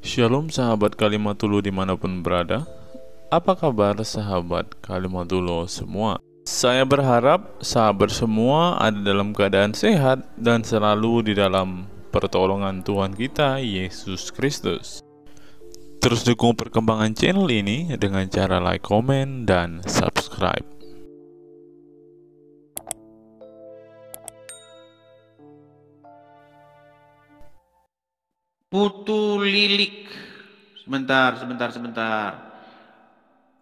Shalom sahabat Kalimatulu dimanapun berada. Apa kabar sahabat Kalimatulu semua? Saya berharap sahabat semua ada dalam keadaan sehat dan selalu di dalam pertolongan Tuhan kita Yesus Kristus. Terus dukung perkembangan channel ini dengan cara like, komen, dan subscribe. Putu Lilik. Sebentar.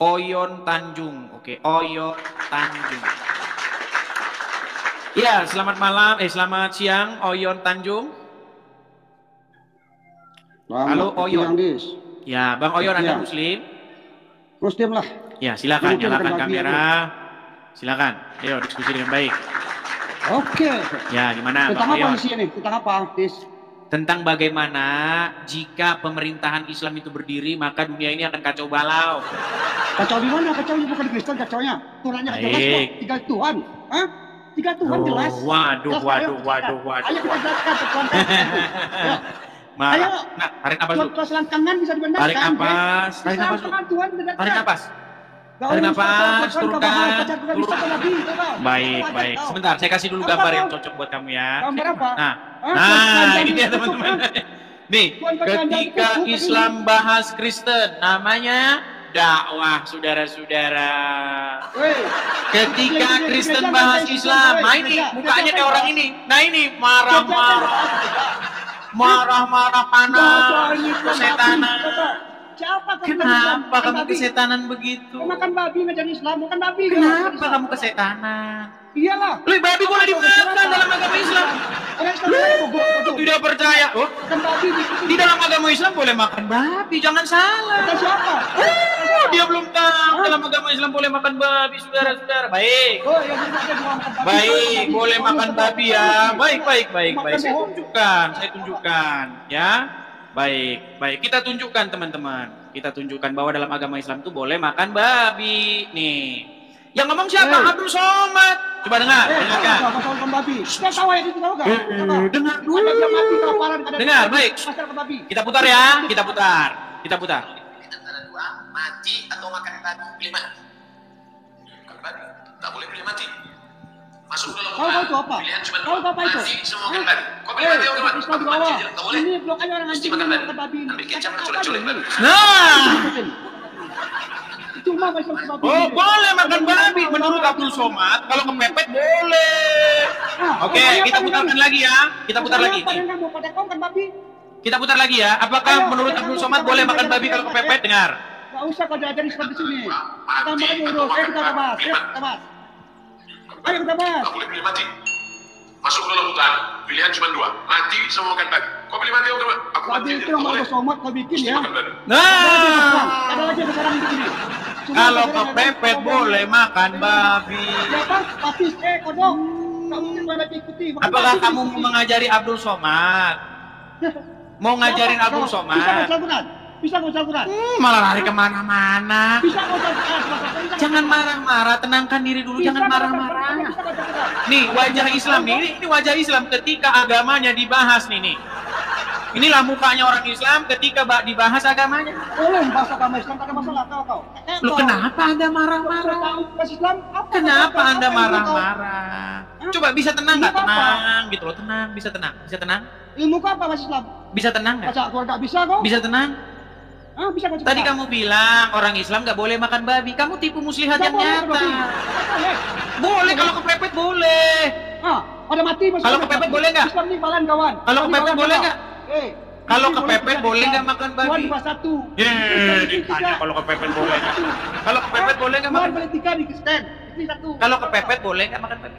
Oyon Tanjung. Oke, Oyon Tanjung. Ya, selamat siang Oyon Tanjung. Halo Oyon. Ya, Bang Oyon, Anda Muslim? Muslim lah. Ya, silakan nyalakan kamera. Silakan. Ayo diskusi dengan baik. Oke. Ya, gimana Tentang Bang Oyon? apa isinya nih? Tentang apa, Tis? Tentang bagaimana jika pemerintahan Islam itu berdiri, maka dunia ini akan kacau balau. Kacau di mana? Kacaunya bukan di Kristen kacaunya. Tuhannya jelas kok. Tiga Tuhan. Hah? Tiga Tuhan jelas. Waduh. Ayo kita jelaskan Tuhan. Ayo. Nah, tarik napas dulu. Tuhan selangkangan bisa dibenarkan. Tarik napas. Tarik napas dulu. Tarik napas. Tarik napas, turunkan. Baik. Sebentar, saya kasih dulu gambar yang cocok buat kamu ya. Gambar apa? Nah, ini dia teman-teman. Nih, ketika Islam bahas Kristen, namanya dakwah, saudara-saudara. Ketika Kristen bahas Islam, nah ini mukanya kayak orang ini. Nah ini marah-marah panas, kesetanan. Kenapa kamu kesetanan begitu? Makan babi ngajar Islam, makan babi. Kenapa kamu kesetanan? Iyalah. Babi boleh dimakan dalam agama Islam. Tidak percaya. Oh, di dalam agama Islam boleh makan babi, jangan salah. Kata siapa? Dia belum tahu dalam agama Islam boleh makan babi, saudara-saudara. Baik. Baik, boleh makan babi ya. Baik. Saya tunjukkan ya. Baik. Kita tunjukkan teman-teman. Kita tunjukkan bahwa dalam agama Islam itu boleh makan babi. Nih. Yang ngomong siapa? Abdul Somad. Coba dengarkan. Dengar dulu. Dengar, baik. Kita putar ya. Kita putar. Antara dua, mati atau makan babi, pilih mana? Makan babi, tak boleh pilih mati. Masuk ke dalam pilihan cuma dua, mati semua makan babi. Kau pilih mati atau makan mati, tak boleh. Mesti makan babi. Ambil kecap, colek-colek babi. Oh, boleh makan babi menurut Abdul Somad. Kalau kepepet boleh. Oke, kita putarkan lagi ya. Kita putar lagi ya. Apakah menurut Abdul Somad boleh makan babi kalau kepepet? Dengar. Gak usah kau diajarin seperti sini. Kita makan urus. Kita bahas. Ayo kita bahas. Tak boleh pilih mati. Masuk ke dalam hutan, pilihan cuma dua, mati sama makan babi. Kau pilih mati atau aku mati? Babi itu yang Abdul Somad kau bikin ya. Nah, ada lagi yang sekarang begini. kalau kepepet boleh makan babi. Siapa? Patis, kodok. Kamu gimana diikuti? Apakah kamu mau mengajari Abdul Somad? Mau ngajarin Abdul Somad? Bisa kau Al-Quran? Malah lari kemana-mana. Bisa kau Al-Quran? Jangan marah-marah, tenangkan diri dulu, jangan marah-marah. Nih wajah Islam nih, ini wajah Islam ketika agamanya dibahas nih. Inilah mukanya orang Islam ketika dibahas agamanya. Boleh bahas agama Islam, tak ada masalah kau. Loh kenapa Anda marah-marah? Kenapa Anda marah-marah? Coba bisa tenang nggak? Tenang gitu loh, tenang, bisa tenang. Ilmu kau apa Mas Islam? Bisa tenang nggak? Baca Al-Quran tak bisa kau? Bisa tenang? Bisa kau Tadi kamu bilang orang Islam nggak boleh makan babi. Kamu tipu muslihat yang nyata. Boleh kalau kepepet boleh. Pada mati Mas. Kalau kepepet boleh nggak? Islam ni balan kawan. Kalau kepepet boleh nggak? Kalau kepepet boleh nggak makan babi? Ditanya kalau kepepet boleh nggak? Kalau kepepet boleh nggak makan babi? Kalau kepepet boleh nggak makan babi?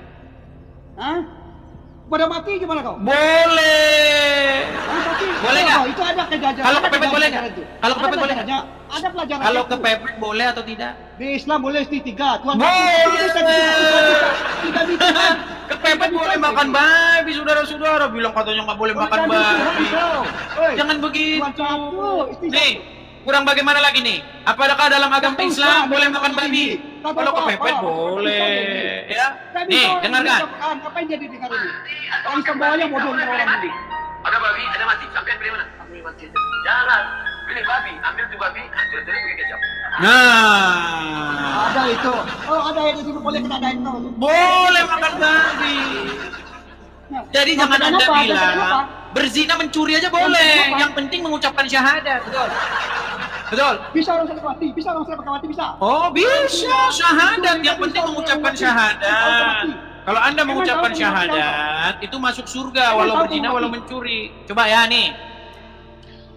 Pada mati gimana kau? Boleh. Boleh nggak? Itu ada kejajaran. Kalau kepepet boleh nggak? Kalau kepepet boleh nggak? Ada pelajaran. Kalau kepepet boleh atau tidak? Di Islam boleh tiga. Tuhan boleh. Kepepet boleh makan babi, saudara-saudara. Bilang katanya nggak boleh makan babi. Jangan begitu. Nih, kurang bagaimana lagi nih? Apakah dalam agama Islam boleh makan babi? Kalau kepepet boleh, ya. Nih, dengarkan. Ngapain jadi dengar ini? Yang sembahnya bodoh orang ini. Ada babi, ada mati. Sampai pilih mana? Aku pilih mati. Jangan. Pilih babi, ambil tuh babi, jelas-jelas pakai kecap. Nah, Ada itu. Oh, ada yang itu boleh kita ada itu. boleh makan babi. Nah, Jadi jangan makan Anda apa? bilang Makan apa? berzina mencuri aja boleh. Makan apa? Yang penting mengucapkan syahadat. Betul. Betul. Bisa orang Sarakawati, bisa orang Sarakawati, bisa. Oh, bisa syahadat. Yang penting mengucapkan syahadat. Kalau Anda mengucapkan syahadat, itu masuk surga walau berzina walau mencuri. Coba ya nih.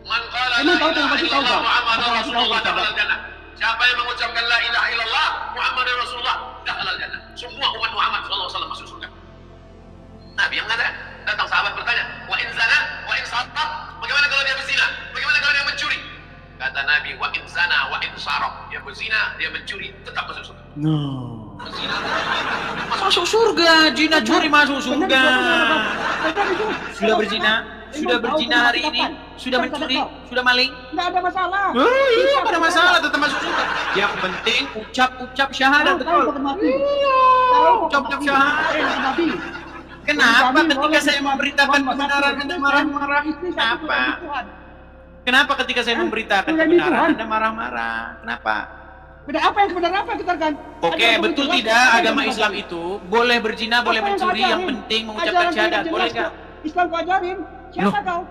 Man qala la Emang tahu ilaha kasih tahu illallah Pak? Muhammadur Apa Rasulullah kasih tahu, dakhala al-jannah. Siapa yang mengucapkan la ilaha illallah Muhammadur Rasulullah dakhala al-jannah. Semua umat Muhammad sallallahu alaihi wasallam masuk surga. Nabi yang mengatakan, datang sahabat bertanya, wa in zana wa in saraq, bagaimana kalau dia berzina? Bagaimana kalau dia mencuri? Kata Nabi, wa in zana wa in saraq, dia berzina, dia mencuri, tetap masuk surga. Berzina, Masuk surga, zina curi masuk surga. Sudah berzina, sudah berzina hari ini, sudah mencuri, sudah maling. Nggak ada masalah. Iya, ada masalah tetap masuk surga. Yang penting ucap syahadat, betul. Ucap syahadat. Kenapa ketika saya memberitakan kebenaran Anda marah-marah? Kenapa? Kenapa ketika saya memberitakan kebenaran Anda marah-marah? Kenapa? Beda apa yang sebenarnya apa kita kan? Oke, betul tidak agama Islam itu boleh berzina, boleh mencuri, yang penting mengucapkan syahadat, boleh nggak? Islam kau ajarin. Siapa kau?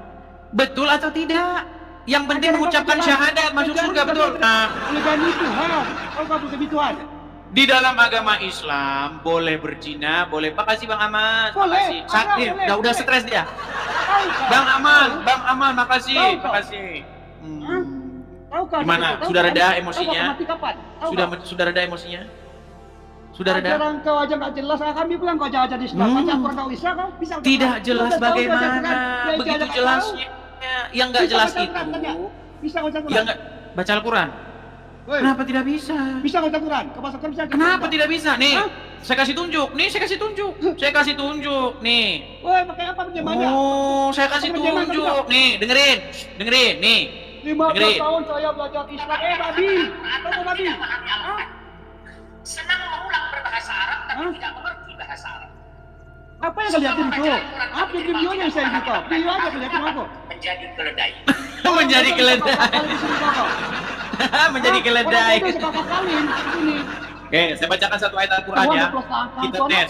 Betul atau tidak? Yang penting mengucapkan syahadat masuk surga, betul. Nah, Oleh karena itu, kau bukan kebutuhan. di dalam agama Islam boleh berzina, boleh. Makasih Bang Aman, Boleh. makasih. Sakit, udah stres dia. Bang Aman, makasih, makasih. Gimana? Sudah reda emosinya? Sudah reda emosinya? Sudah reda? Ajaran kau aja nggak jelas, kami bilang kau ajar di Islam, baca Quran kau bisa kau bisa. Tidak jelas bagaimana? Begitu jelasnya. Yang nggak jelas itu, bisa baca Quran. yang nggak baca Al-Quran. Kenapa tidak bisa? Bisa baca Quran. Kau masuk bisa. Kenapa tidak bisa? Nih, saya kasih tunjuk. Nih, saya kasih tunjuk. Saya kasih tunjuk. Nih. Woi, pakai apa bagaimana? Oh, saya kasih tunjuk. Nih, dengerin. Dengerin, nih. 15 tahun saya belajar Islam. Babi. Apa babi? senang mengulang berbahasa Arab tapi tidak mengerti bahasa Arab. Apa yang kalian itu? Apa videonya yang saya buka? Video aja kalian aku. Menjadi keledai. Menjadi keledai. Menjadi keledai. Oke, saya bacakan satu ayat Al-Quran ya. Kita tes.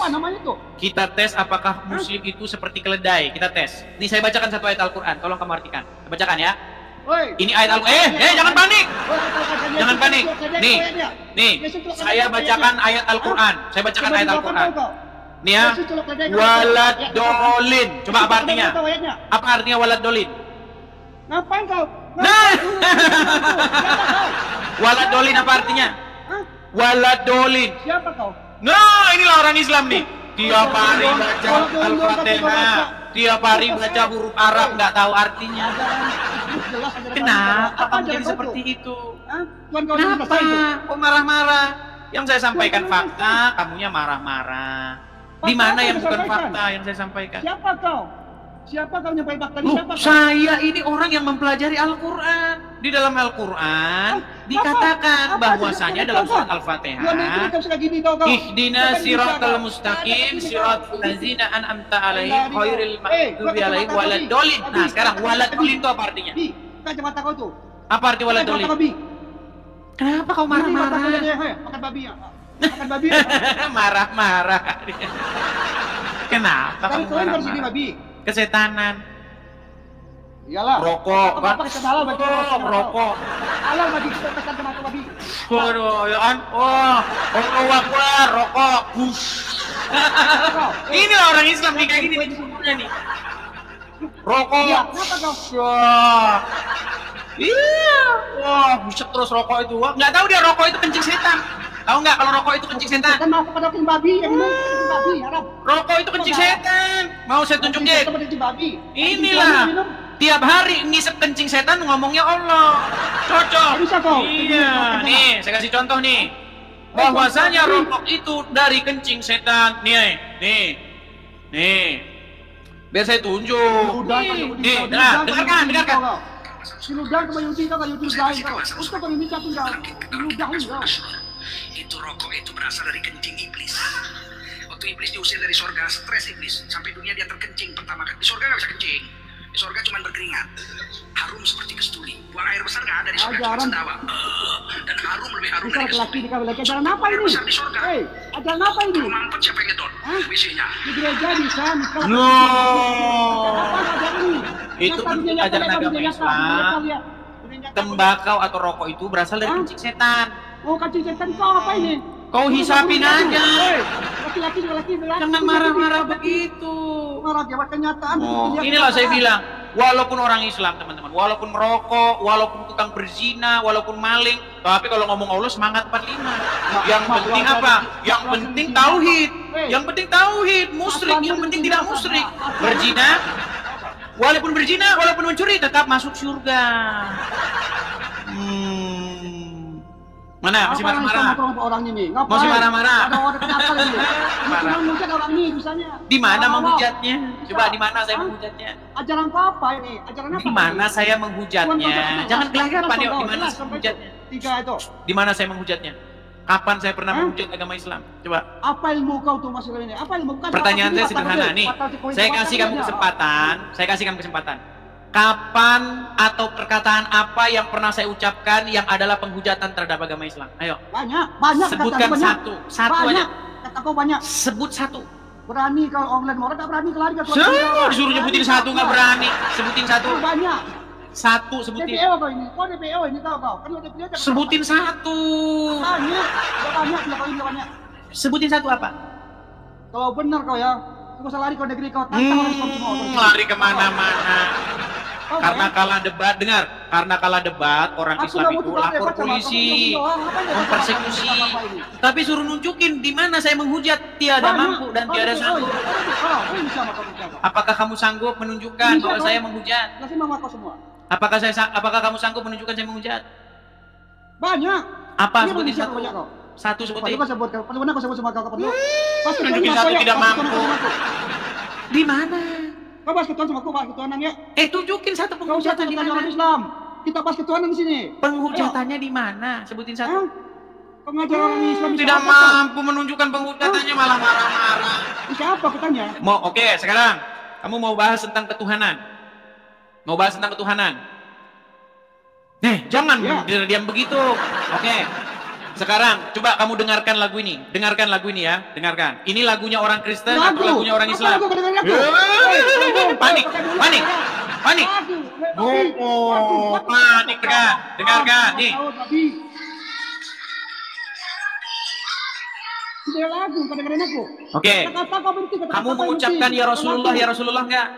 Kita tes apakah muslim itu seperti keledai. Kita tes. Ini saya bacakan satu ayat Al-Quran. Tolong kamu artikan. Saya bacakan ya. Ini ayat Al-Quran. Jangan panik. Jangan panik. Nih. Saya bacakan ayat Al-Quran. Saya bacakan ayat Al-Quran. Nih ya. Walad dolin. Coba apa artinya? Apa artinya walad dolin? Ngapain kau? Nah. Walad dolin apa artinya? Walad dolin. Siapa kau? Nah, inilah orang Islam nih. Tiap hari baca Al-Fatihah, tiap hari baca huruf Arab, nggak tahu artinya. Kenapa kamu jadi seperti itu? Kenapa? Kok marah-marah? Yang saya sampaikan fakta, kamunya marah-marah. Di mana yang bukan fakta yang saya sampaikan? Siapa kau? Siapa kau nyampai fakta? Siapa kau? Saya ini orang yang mempelajari Al-Quran. Di dalam Al-Quran dikatakan bahwasanya dalam surat Al-Fatihah, Ihdina siratal mustaqim siratal ladzina an'amta alaihim ghairil maghdubi alaihim waladdallin. Nah, sekarang waladdallin itu apa artinya? Kacamata kau tuh. Apa arti waladdallin? Kenapa kau marah-marah? Makan babi ya. Makan babi. Marah-marah. Kenapa kamu marah-marah? babi? Kesetanan. Iyalah. Rokok kan? Rokok. Halal bagi kacamata babi. Waduh, ya kan? Oh, Akbar, rokok. Inilah orang Islam nih kayak gini nih. Rokok. Iya, kenapa kau? Iya. Wah, buset terus rokok itu. Nggak tahu dia rokok itu kencing setan. Tahu nggak kalau rokok itu kencing setan? Kan mau kepada babi yang kencing babi, Arab. Rokok itu kencing setan. Mau saya tunjukin? Inilah. Tiap hari ngisep kencing setan ngomongnya Allah. Cocok. Iya. Nih, saya kasih contoh nih. Bahwasanya rokok itu dari kencing setan. Nih. Biar saya tunjuk. Nih, dengarkan. Siludang ke Yudi kau, Yudi lain kau. Untuk kau minta tinggal. Siludang kau. Itu rokok itu berasal dari kencing iblis. Waktu iblis diusir dari surga, stres iblis. Sampai dunia dia terkencing pertama kali. Di surga nggak bisa kencing. Di surga cuma berkeringat. Harum seperti kesturi. Buang air besar dari surga Ajaran. tertawa. Dan harum lebih harum Bisa dari laki-laki kesini. dikawin lagi. Ajaran apa ini? Besar di surga. Hei, ajaran apa ini? Rumah 4 siapa yang ngedon? Hah? WC-nya. Di gereja bisa. No. Apa ajaran ini? Itu Nyata, bentuk dunia nyata, ajaran nyata, agama dunia nyata, Islam. dunia nyata, lihat. Dunia nyata. Tembakau atau rokok itu berasal dari Hah? kencing setan. Oh, kancing setan kau apa ini? Kau hisapin aja. Hei, laki-laki. Jangan marah-marah begitu. Marah jawab kenyataan. Oh, Lihat inilah saya kenyataan. bilang, walaupun orang Islam teman-teman, walaupun merokok, walaupun tukang berzina, walaupun maling, tapi kalau ngomong Allah semangat 45. Yang penting apa? Yang penting tauhid. Yang penting tauhid, musyrik, yang penting tidak musyrik. Berzina, walaupun berzina, walaupun mencuri tetap masuk surga. Mana? Masih Apa yang marah-marah? sama orang ini? Ngapain? Masih marah-marah? Ada orang kenapa ini? Marah. Cuma menghujat orang ini bisanya. Di mana Awal-awal. menghujatnya? Bisa. Coba di mana saya Hah? menghujatnya? Ajaran apa ini? Ajaran apa? Di mana saya menghujatnya? Jangan gelagapan yuk, di mana saya menghujatnya? Tiga itu. Di mana saya menghujatnya? Kapan saya pernah Hah? menghujat agama Islam? Coba. Apa ilmu kau tuh masuk ini? Apa ilmu? Bukan Pertanyaan apa- saya sederhana apa- nih. apa- apa- Saya apa- kasih apa- kamu apa- kesempatan. Saya kasih kamu kesempatan. Kapan atau perkataan apa yang pernah saya ucapkan yang adalah penghujatan terhadap agama Islam? Ayo. Banyak. Sebutkan kata banyak. satu. Satu aja. Banyak. Kata kau banyak. Sebut satu. Berani kalau online orang tak berani kelari ke Semua disuruh nyebutin satu nggak berani. Sebutin satu. Banyak. Satu sebutin. DPO kau ini. Kau DPO ini tahu kau. Kan DPO tak- Sebutin satu. Banyak. Banyak. Banyak. Sebutin satu apa? Kalau benar kau ya, kau usah lari kau negeri kau tantang orang Islam semua. Lari kemana-mana. Kau Karena kan? kalah debat, dengar. Karena kalah debat, orang Aku Islam nggak mau itu tukar lapor debat sama polisi, kau, kau doang. Ngapain dia mempersekusi. tukar apa ini? Tapi suruh nunjukin di mana saya menghujat, tiada Banyak. mampu dan Kau tiada DPO sanggup. ini. Kau bisa sama kau bisa kau. Apakah kamu sanggup menunjukkan Bisa, bahwa kau. saya menghujat? Kasih mama kau semua. Apakah kamu sanggup menunjukkan saya menghujat? Banyak. Apa Ini sebutin bisa satu? banyak kau. Satu Perlu sebutin. kau sebut kau. Perlu mana kau sebut semua kau perlu. Pas Tunjukin satu tidak mampu. Di mana? Kau bahas ketuhanan sama aku bahas ketuhanan ya. Tunjukin satu Kau usah penghujatan di tanya orang mana? Islam. Kita bahas ketuhanan di sini. Penghujatannya di mana? Sebutin Hah? satu. Kau ngajar orang Islam bisa Tidak apa kau? mampu menunjukkan penghujatannya malah marah-marah. Bisa apa katanya? Oke, sekarang kamu mau bahas tentang ketuhanan. Mau bahas tentang ketuhanan. Jangan Ya. diam begitu. Oke. Sekarang coba kamu dengarkan lagu ini. Dengarkan lagu ini ya. Dengarkan. Ini lagunya orang Kristen atau lagunya orang Apa Islam? lagu? Kau dengar lagu? Panik, panik, panik. Panik, dengarkan. Nih. Tidak lagu, kau dengerin aku. Oke. Kata-kata kau berhenti, kata-kata Kamu kau mengucapkan berhenti. ya Rasulullah, ya Rasulullah enggak?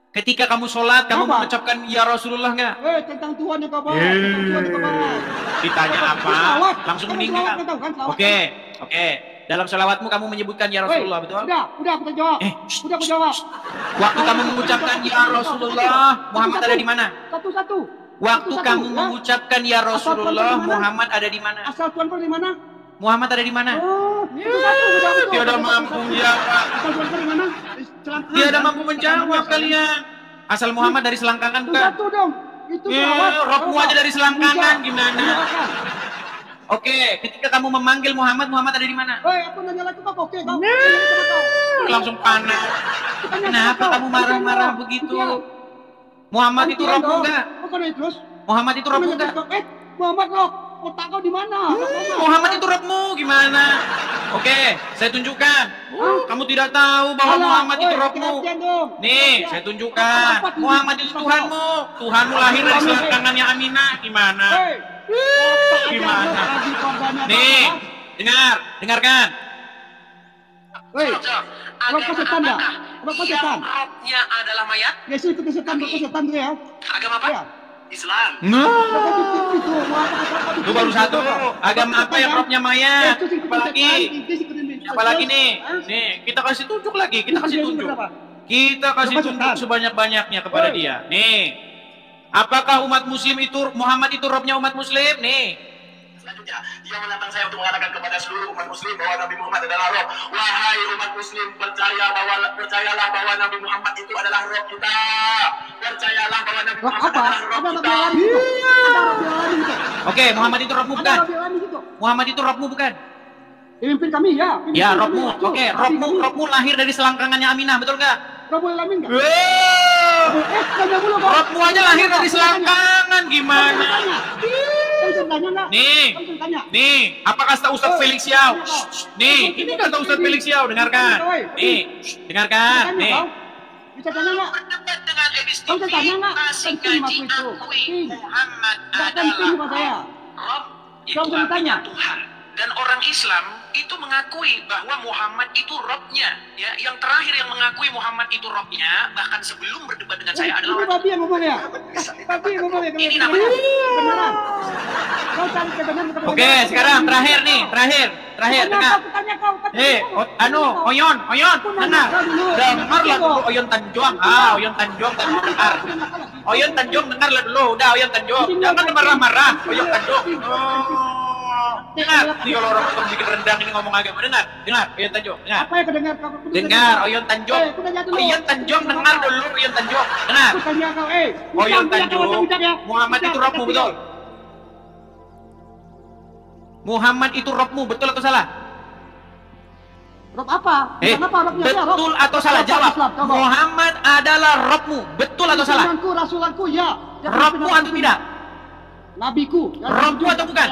Ketika kamu sholat, kamu Apa? mengucapkan ya Rasulullah enggak? Tentang Tuhan yang kau bahas, tentang Tuhan yang kau bahas. Ditanya apa? Selawat. Langsung Kamu meninggal. selawat, kau tahu kan, selawat. Oke. Dalam sholawatmu kamu menyebutkan ya Rasulullah, betul? Udah aku jawab. Udah aku jawab. Waktu kamu mengucapkan ya Rasulullah, Muhammad ada di mana? Satu-satu. Waktu Satu-satu, kamu ya. mengucapkan ya Rasulullah, Asal Tuhan Muhammad ada di mana? Asal Tuhan kau di mana? Muhammad ada di mana? Oh, satu-satu. Udah aku jawab. Tiada mampu menjawab. Asal Tuhan kau di mana? Selangkangan. Tiada mampu menjawab kalian. Asal Muhammad dari selangkangan bukan? Satu dong. Itu selawat. Rokmu aja dari selangkangan, Bisa. gimana? Silakan. Oke, ketika kamu memanggil Muhammad, Muhammad ada di mana? Aku nanya lagi kau, oke kau. Langsung panas. Kenapa kamu marah-marah begitu? Muhammad itu rohmu enggak? Bukan terus. Muhammad itu rohmu enggak? Muhammad roh. Otak kau di mana? Muhammad itu rohmu gimana? Oke, saya tunjukkan. Kamu tidak tahu bahwa Muhammad itu rohmu. Nih, saya tunjukkan. Muhammad itu Tuhanmu. Tuhanmu lahir dari selangkangannya Aminah. Gimana? Gimana? Nih, dengarkan. Hei, kalau kau setan dah? Kalau kau setan? Rohnya adalah mayat. Yesus itu setan, kau setan tu ya? Agama apa? Ya. Islam. Itu baru satu. Agama apa yang rohnya mayat? Apalagi nih? Nih, kita kasih tunjuk lagi. Kita kasih tunjuk. Kita kasih tunjuk sebanyak-banyaknya kepada dia. Nih. Apakah umat muslim itu, Muhammad itu rohnya umat muslim? Nih. Selanjutnya, dia menantang saya untuk mengatakan kepada seluruh umat muslim bahwa Nabi Muhammad adalah roh. Wahai umat muslim, percayalah bahwa Nabi Muhammad itu adalah roh kita. Percayalah bahwa Nabi Muhammad adalah roh kita. Oke, Muhammad itu rohmu bukan? Muhammad itu rohmu bukan? Pemimpin kami ya. Ya, rohmu. Oke, rohmu lahir dari selangkangannya Aminah, betul nggak? Rohmu alamin enggak? Rohmu aja lahir dari selangkangan, gimana? Nih, apa kata Ustaz Felix Yao? Nih, ini kata Ustaz Felix Yao, dengarkan. Nih, dengarkan. Nih. Bisa tanya nggak? Berdebat dengan Ebis Kau bisa tanya nggak? Tasik Penting Ngaji aku itu. akui Penting. Muhammad Nggak penting buat saya. Rob itu Kau bisa artinya tanya. Tuhan. Dan orang Islam itu mengakui bahwa Muhammad itu Robnya. Ya, yang terakhir yang mengakui Muhammad itu Robnya, bahkan sebelum berdebat dengan saya Ini adalah orang babi yang ngomong ya? Babi yang ngomong ya? Ini namanya Beneran. Kau cari kebenaran. Oke, sekarang terakhir nih, terakhir, dengar. Oyon, dengar. Dengar lagu Oyon Tanjuang. Oyon Tanjuang dengar. Oyon Tanjuang dengarlah dulu, udah Oyon Tanjuang. Jangan marah-marah, Oyon Tanjuang. Dengar, nih kalau orang potong bikin rendang ini ngomong agak dengar, Oyon Tanjuang, dengar. Apa yang kedengar kamu? Dengar, Oyon Tanjuang. Oyon Tanjuang dengar dulu, Oyon Tanjuang. Dengar. Aku tanya kau, Oyon Tanjuang. Muhammad itu Robmu, betul? Muhammad itu Robmu, betul atau salah? Rob apa? Kenapa Robnya dia, Rob? Betul atau salah? Jawab. Muhammad adalah Robmu, betul atau salah? Rasulanku, ya. Robmu atau tidak? Nabiku. Robmu atau bukan?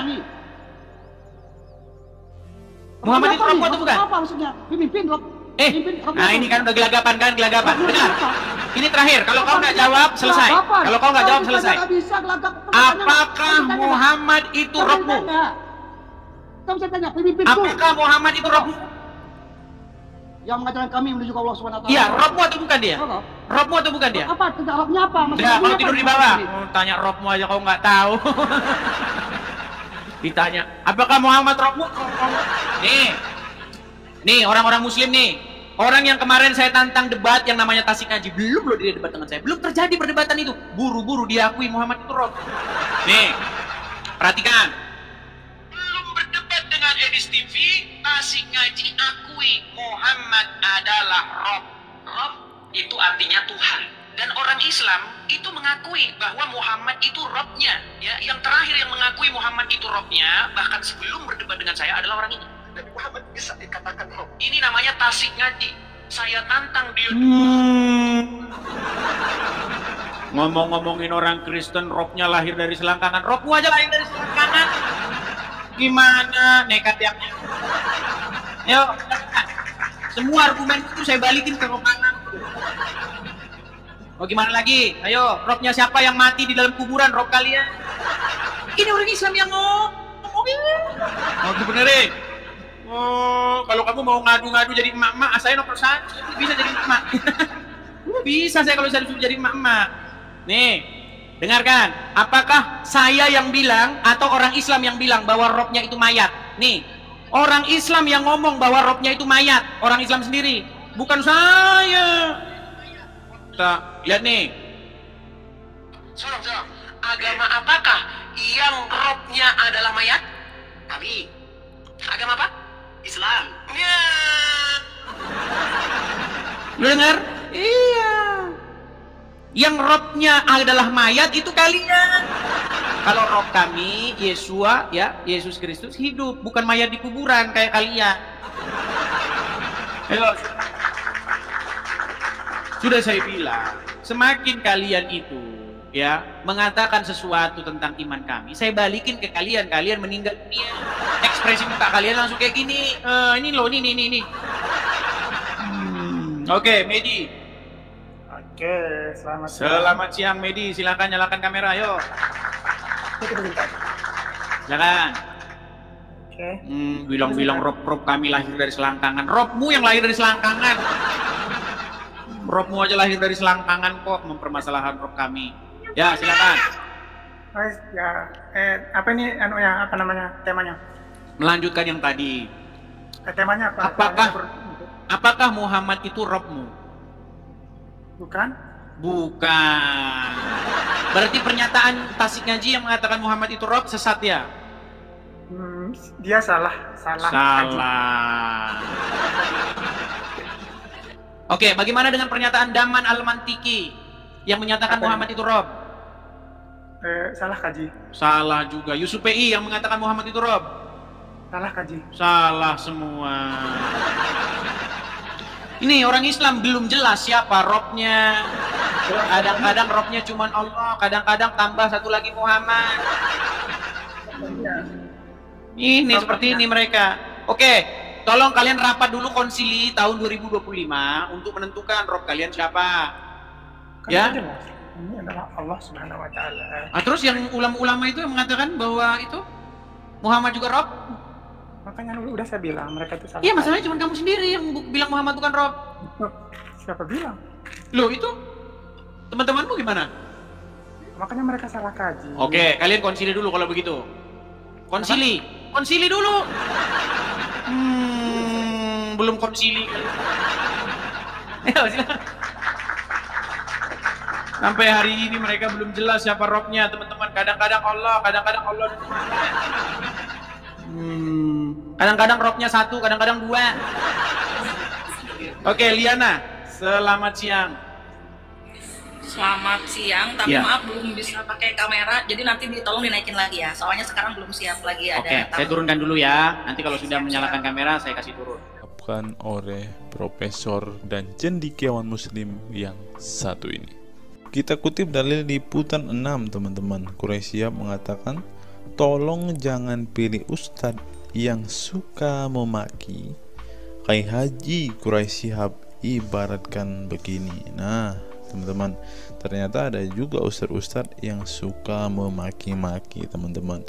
Muhammad itu Robmu atau bukan? Apa maksudnya? Pemimpin Rob. Nah ini kan udah gelagapan. Dengar. Ini terakhir, kalau kau nggak jawab, selesai. Kalau kau nggak jawab, selesai. Apakah Muhammad itu Robmu? Kau bisa tanya, pemimpinku. Apakah Muhammad itu Robmu? Yang mengajarkan kami menuju ke Allah SWT. Iya, Robmu atau bukan dia? Robmu atau bukan dia? Apa? Tentang Robnya apa? Udah, kalau tidur di bawah. Tanya Robmu aja kau nggak tahu. Ditanya, apakah Muhammad Robmu? Nih orang-orang Muslim nih. Orang yang kemarin saya tantang debat yang namanya Tasik Ngaji. Belum loh dia debat dengan saya. Belum terjadi perdebatan itu. Buru-buru diakui Muhammad itu Rob. Nih, perhatikan. belum berdebat dengan Ebis TV, Tasik Ngaji akui Muhammad adalah Rob. Rob itu artinya Tuhan. Dan orang Islam itu mengakui bahwa Muhammad itu Robnya. Ya, yang terakhir yang mengakui Muhammad itu Robnya, bahkan sebelum berdebat dengan saya adalah orang ini. Dan Muhammad bisa dikatakan Rob. Ini namanya Tasik Ngaji. Saya tantang dia. Ngomong-ngomongin orang Kristen, Robnya lahir dari selangkangan. Robmu aja lahir dari selangkangan. Gimana nekat yang? Yuk, semua argumen itu saya balikin ke Rob kanan. Oh gimana lagi? Ayo, Robnya siapa yang mati di dalam kuburan? Rob kalian. Ini orang Islam yang ngomongin. Mau dibenerin? Oh, kalau kamu mau ngadu-ngadu jadi emak-emak, saya nomor 1 bisa jadi emak. Bisa saya kalau saya disuruh jadi emak-emak. Nih, dengarkan. Apakah saya yang bilang atau orang Islam yang bilang bahwa Robnya itu mayat? Nih, orang Islam yang ngomong bahwa Robnya itu mayat. Orang Islam sendiri, bukan saya. Kita lihat nih. Salam. Agama apakah yang Robnya adalah mayat? Kami. Agama apa? Islam. Ya. Lu dengar? Iya. Yang Robnya adalah mayat itu kalian. Kalau Rob kami, Yesua, ya, Yesus Kristus hidup, bukan mayat di kuburan kayak kalian. Ayo. Sudah saya bilang, semakin kalian itu ya mengatakan sesuatu tentang iman kami, saya balikin ke kalian, kalian meninggal dunia. Ekspresi muka kalian langsung kayak gini. Ini loh, ini. Oke, Medi. Oke, selamat Selamat siang Medi, silakan nyalakan kamera, ayo. Silakan. Oke. Bilang-bilang Rob kami lahir dari selangkangan. Robmu yang lahir dari selangkangan. Robmu aja lahir dari selangkangan kok, mempermasalahkan Rob kami. Ya, silakan. Guys, ya, apa ini apa namanya temanya? Melanjutkan yang tadi. Temanya apa? Apakah Muhammad itu Robmu? Bukan? Bukan. Berarti pernyataan Tasik Ngaji yang mengatakan Muhammad itu Rob sesat ya? Dia salah. Oke, bagaimana dengan pernyataan Daman Al-Mantiki yang menyatakan Muhammad itu Rob? Salah kaji. Salah juga. Yusuf PI yang mengatakan Muhammad itu Rob? Salah kaji. Salah semua. Ini orang Islam belum jelas siapa Robnya. Kadang-kadang Robnya cuma Allah, kadang-kadang tambah satu lagi Muhammad. Ini seperti ini mereka. Oke, tolong kalian rapat dulu konsili tahun 2025 untuk menentukan rob kalian siapa. Kan Ya. jelas. Ini adalah Allah Subhanahu wa taala. Nah, terus yang ulama-ulama itu yang mengatakan bahwa itu Muhammad juga rob. Makanya dulu udah saya bilang mereka itu salah. Iya, masalahnya cuma kamu sendiri yang bilang Muhammad bukan rob. Siapa bilang? Loh, itu teman-temanmu gimana? Makanya mereka salah kaji. Oke, kalian konsili dulu kalau begitu. Konsili dulu. Belum konsili. Ya, silakan. Sampai hari ini mereka belum jelas siapa robnya, teman-teman. Kadang-kadang Allah. Kadang-kadang robnya 1, kadang-kadang 2. Oke, Liana, selamat siang. Selamat siang, tapi Ya. maaf belum bisa pakai kamera, jadi nanti tolong dinaikin lagi ya. Soalnya sekarang belum siap lagi ada. Oke, saya turunkan dulu ya. Nanti kalau sudah menyalakan kamera, saya kasih turun. Dilakukan oleh profesor dan cendekiawan muslim yang satu ini. Kita kutip dalil liputan 6, teman-teman. Quraisy Shihab mengatakan, tolong jangan pilih ustadz yang suka memaki. Kai Haji Quraisy Shihab ibaratkan begini. Nah, teman-teman, ternyata ada juga ustadz-ustadz yang suka memaki-maki, teman-teman.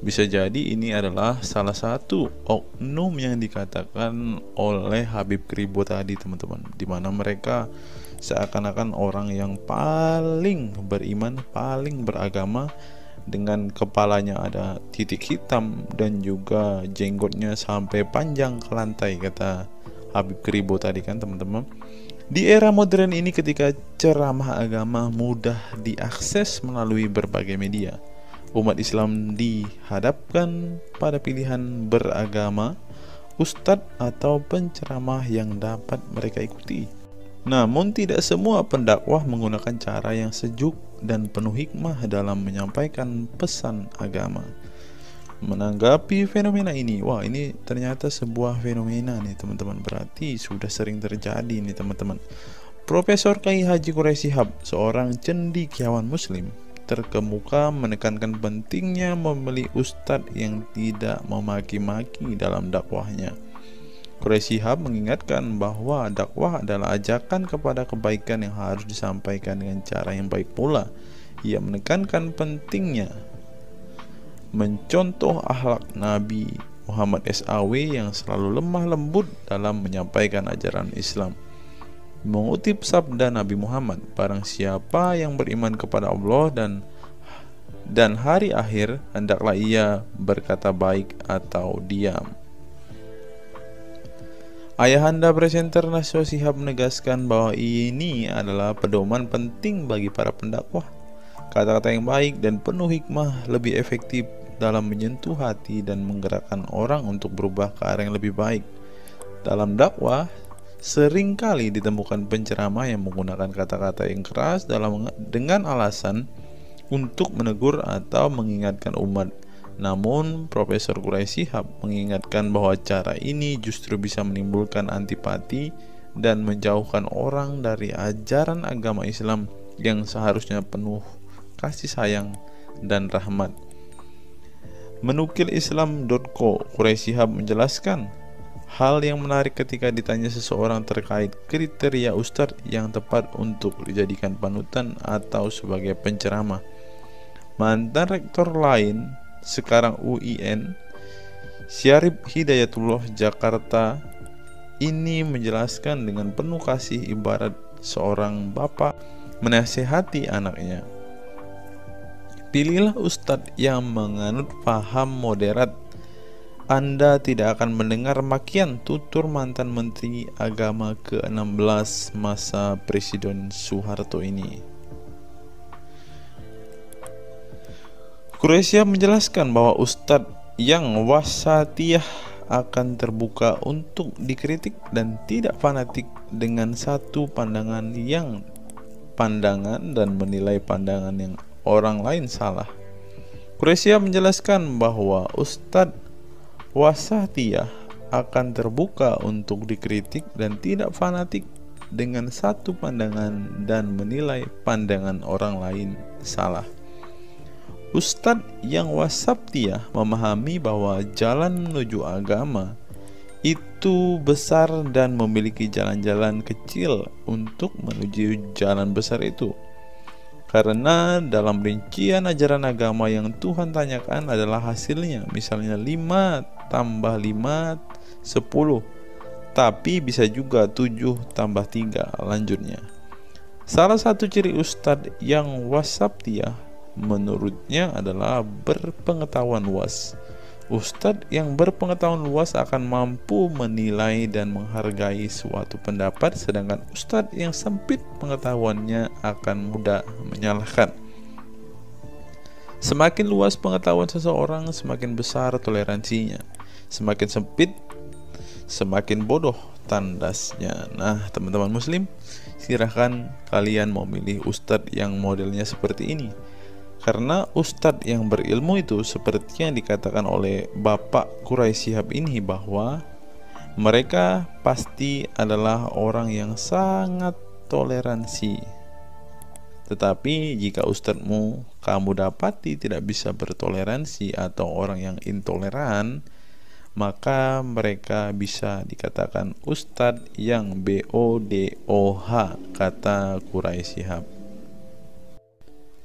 Bisa jadi ini adalah salah satu oknum yang dikatakan oleh Habib Kribo tadi, teman-teman, di mana mereka seakan-akan orang yang paling beriman, paling beragama, dengan kepalanya ada titik hitam dan juga jenggotnya sampai panjang ke lantai, kata Habib Kribo tadi kan, teman-teman. Di era modern ini, ketika ceramah agama mudah diakses melalui berbagai media, umat Islam dihadapkan pada pilihan beragama, ustadz atau penceramah yang dapat mereka ikuti. Namun tidak semua pendakwah menggunakan cara yang sejuk dan penuh hikmah dalam menyampaikan pesan agama. Menanggapi fenomena ini, wah ini ternyata sebuah fenomena nih, teman-teman. Berarti sudah sering terjadi nih, teman-teman. Profesor Kiai Haji Quraisy Shihab, seorang cendekiawan muslim, terkemuka menekankan pentingnya memilih ustadz yang tidak memaki-maki dalam dakwahnya. Quraisy Shihab mengingatkan bahwa dakwah adalah ajakan kepada kebaikan yang harus disampaikan dengan cara yang baik pula. Ia menekankan pentingnya mencontoh akhlak Nabi Muhammad SAW yang selalu lemah lembut dalam menyampaikan ajaran Islam. Mengutip sabda Nabi Muhammad, barang siapa yang beriman kepada Allah dan hari akhir, hendaklah ia berkata baik atau diam. Ayahanda presenter Naswa Shihab menegaskan bahwa ini adalah pedoman penting bagi para pendakwah. Kata-kata yang baik dan penuh hikmah lebih efektif dalam menyentuh hati dan menggerakkan orang untuk berubah ke arah yang lebih baik. Dalam dakwah, seringkali ditemukan penceramah yang menggunakan kata-kata yang keras dengan alasan untuk menegur atau mengingatkan umat. Namun, Profesor Quraisy Shihab mengingatkan bahwa cara ini justru bisa menimbulkan antipati dan menjauhkan orang dari ajaran agama Islam yang seharusnya penuh kasih sayang dan rahmat. Menukil Islam.co, Quraisy Shihab menjelaskan hal yang menarik ketika ditanya seseorang terkait kriteria ustadz yang tepat untuk dijadikan panutan atau sebagai penceramah. Mantan rektor lain, sekarang UIN, Syarif Hidayatullah Jakarta, ini menjelaskan dengan penuh kasih ibarat seorang bapak menasihati anaknya. Pilihlah ustadz yang menganut paham moderat. Anda tidak akan mendengar makian, tutur mantan Menteri Agama ke-16 masa Presiden Soeharto ini. Quraisy Shihab menjelaskan bahwa ustadz yang wasatiyah akan terbuka untuk dikritik dan tidak fanatik dengan satu pandangan dan menilai pandangan yang orang lain salah. Quraisy Shihab menjelaskan bahwa ustadz wasatiyah akan terbuka untuk dikritik dan tidak fanatik dengan satu pandangan dan menilai pandangan orang lain salah. Ustadz yang wasatiyah memahami bahwa jalan menuju agama itu besar dan memiliki jalan-jalan kecil untuk menuju jalan besar itu. Karena dalam rincian ajaran agama yang Tuhan tanyakan adalah hasilnya, misalnya 5 tambah 5 10, tapi bisa juga 7 tambah 3 lanjutnya. Salah satu ciri ustadz yang wasatiyah menurutnya adalah berpengetahuan luas. Ustadz yang berpengetahuan luas akan mampu menilai dan menghargai suatu pendapat, sedangkan ustadz yang sempit pengetahuannya akan mudah menyalahkan. Semakin luas pengetahuan seseorang, semakin besar toleransinya. Semakin sempit, semakin bodoh tandasnya. Nah, teman-teman muslim, silahkan kalian memilih ustadz yang modelnya seperti ini. Karena ustadz yang berilmu itu seperti yang dikatakan oleh Bapak Quraisy Shihab ini, bahwa mereka pasti adalah orang yang sangat toleransi. Tetapi jika ustadzmu kamu dapati tidak bisa bertoleransi atau orang yang intoleran, maka mereka bisa dikatakan ustadz yang BODOH, kata Quraisy Shihab.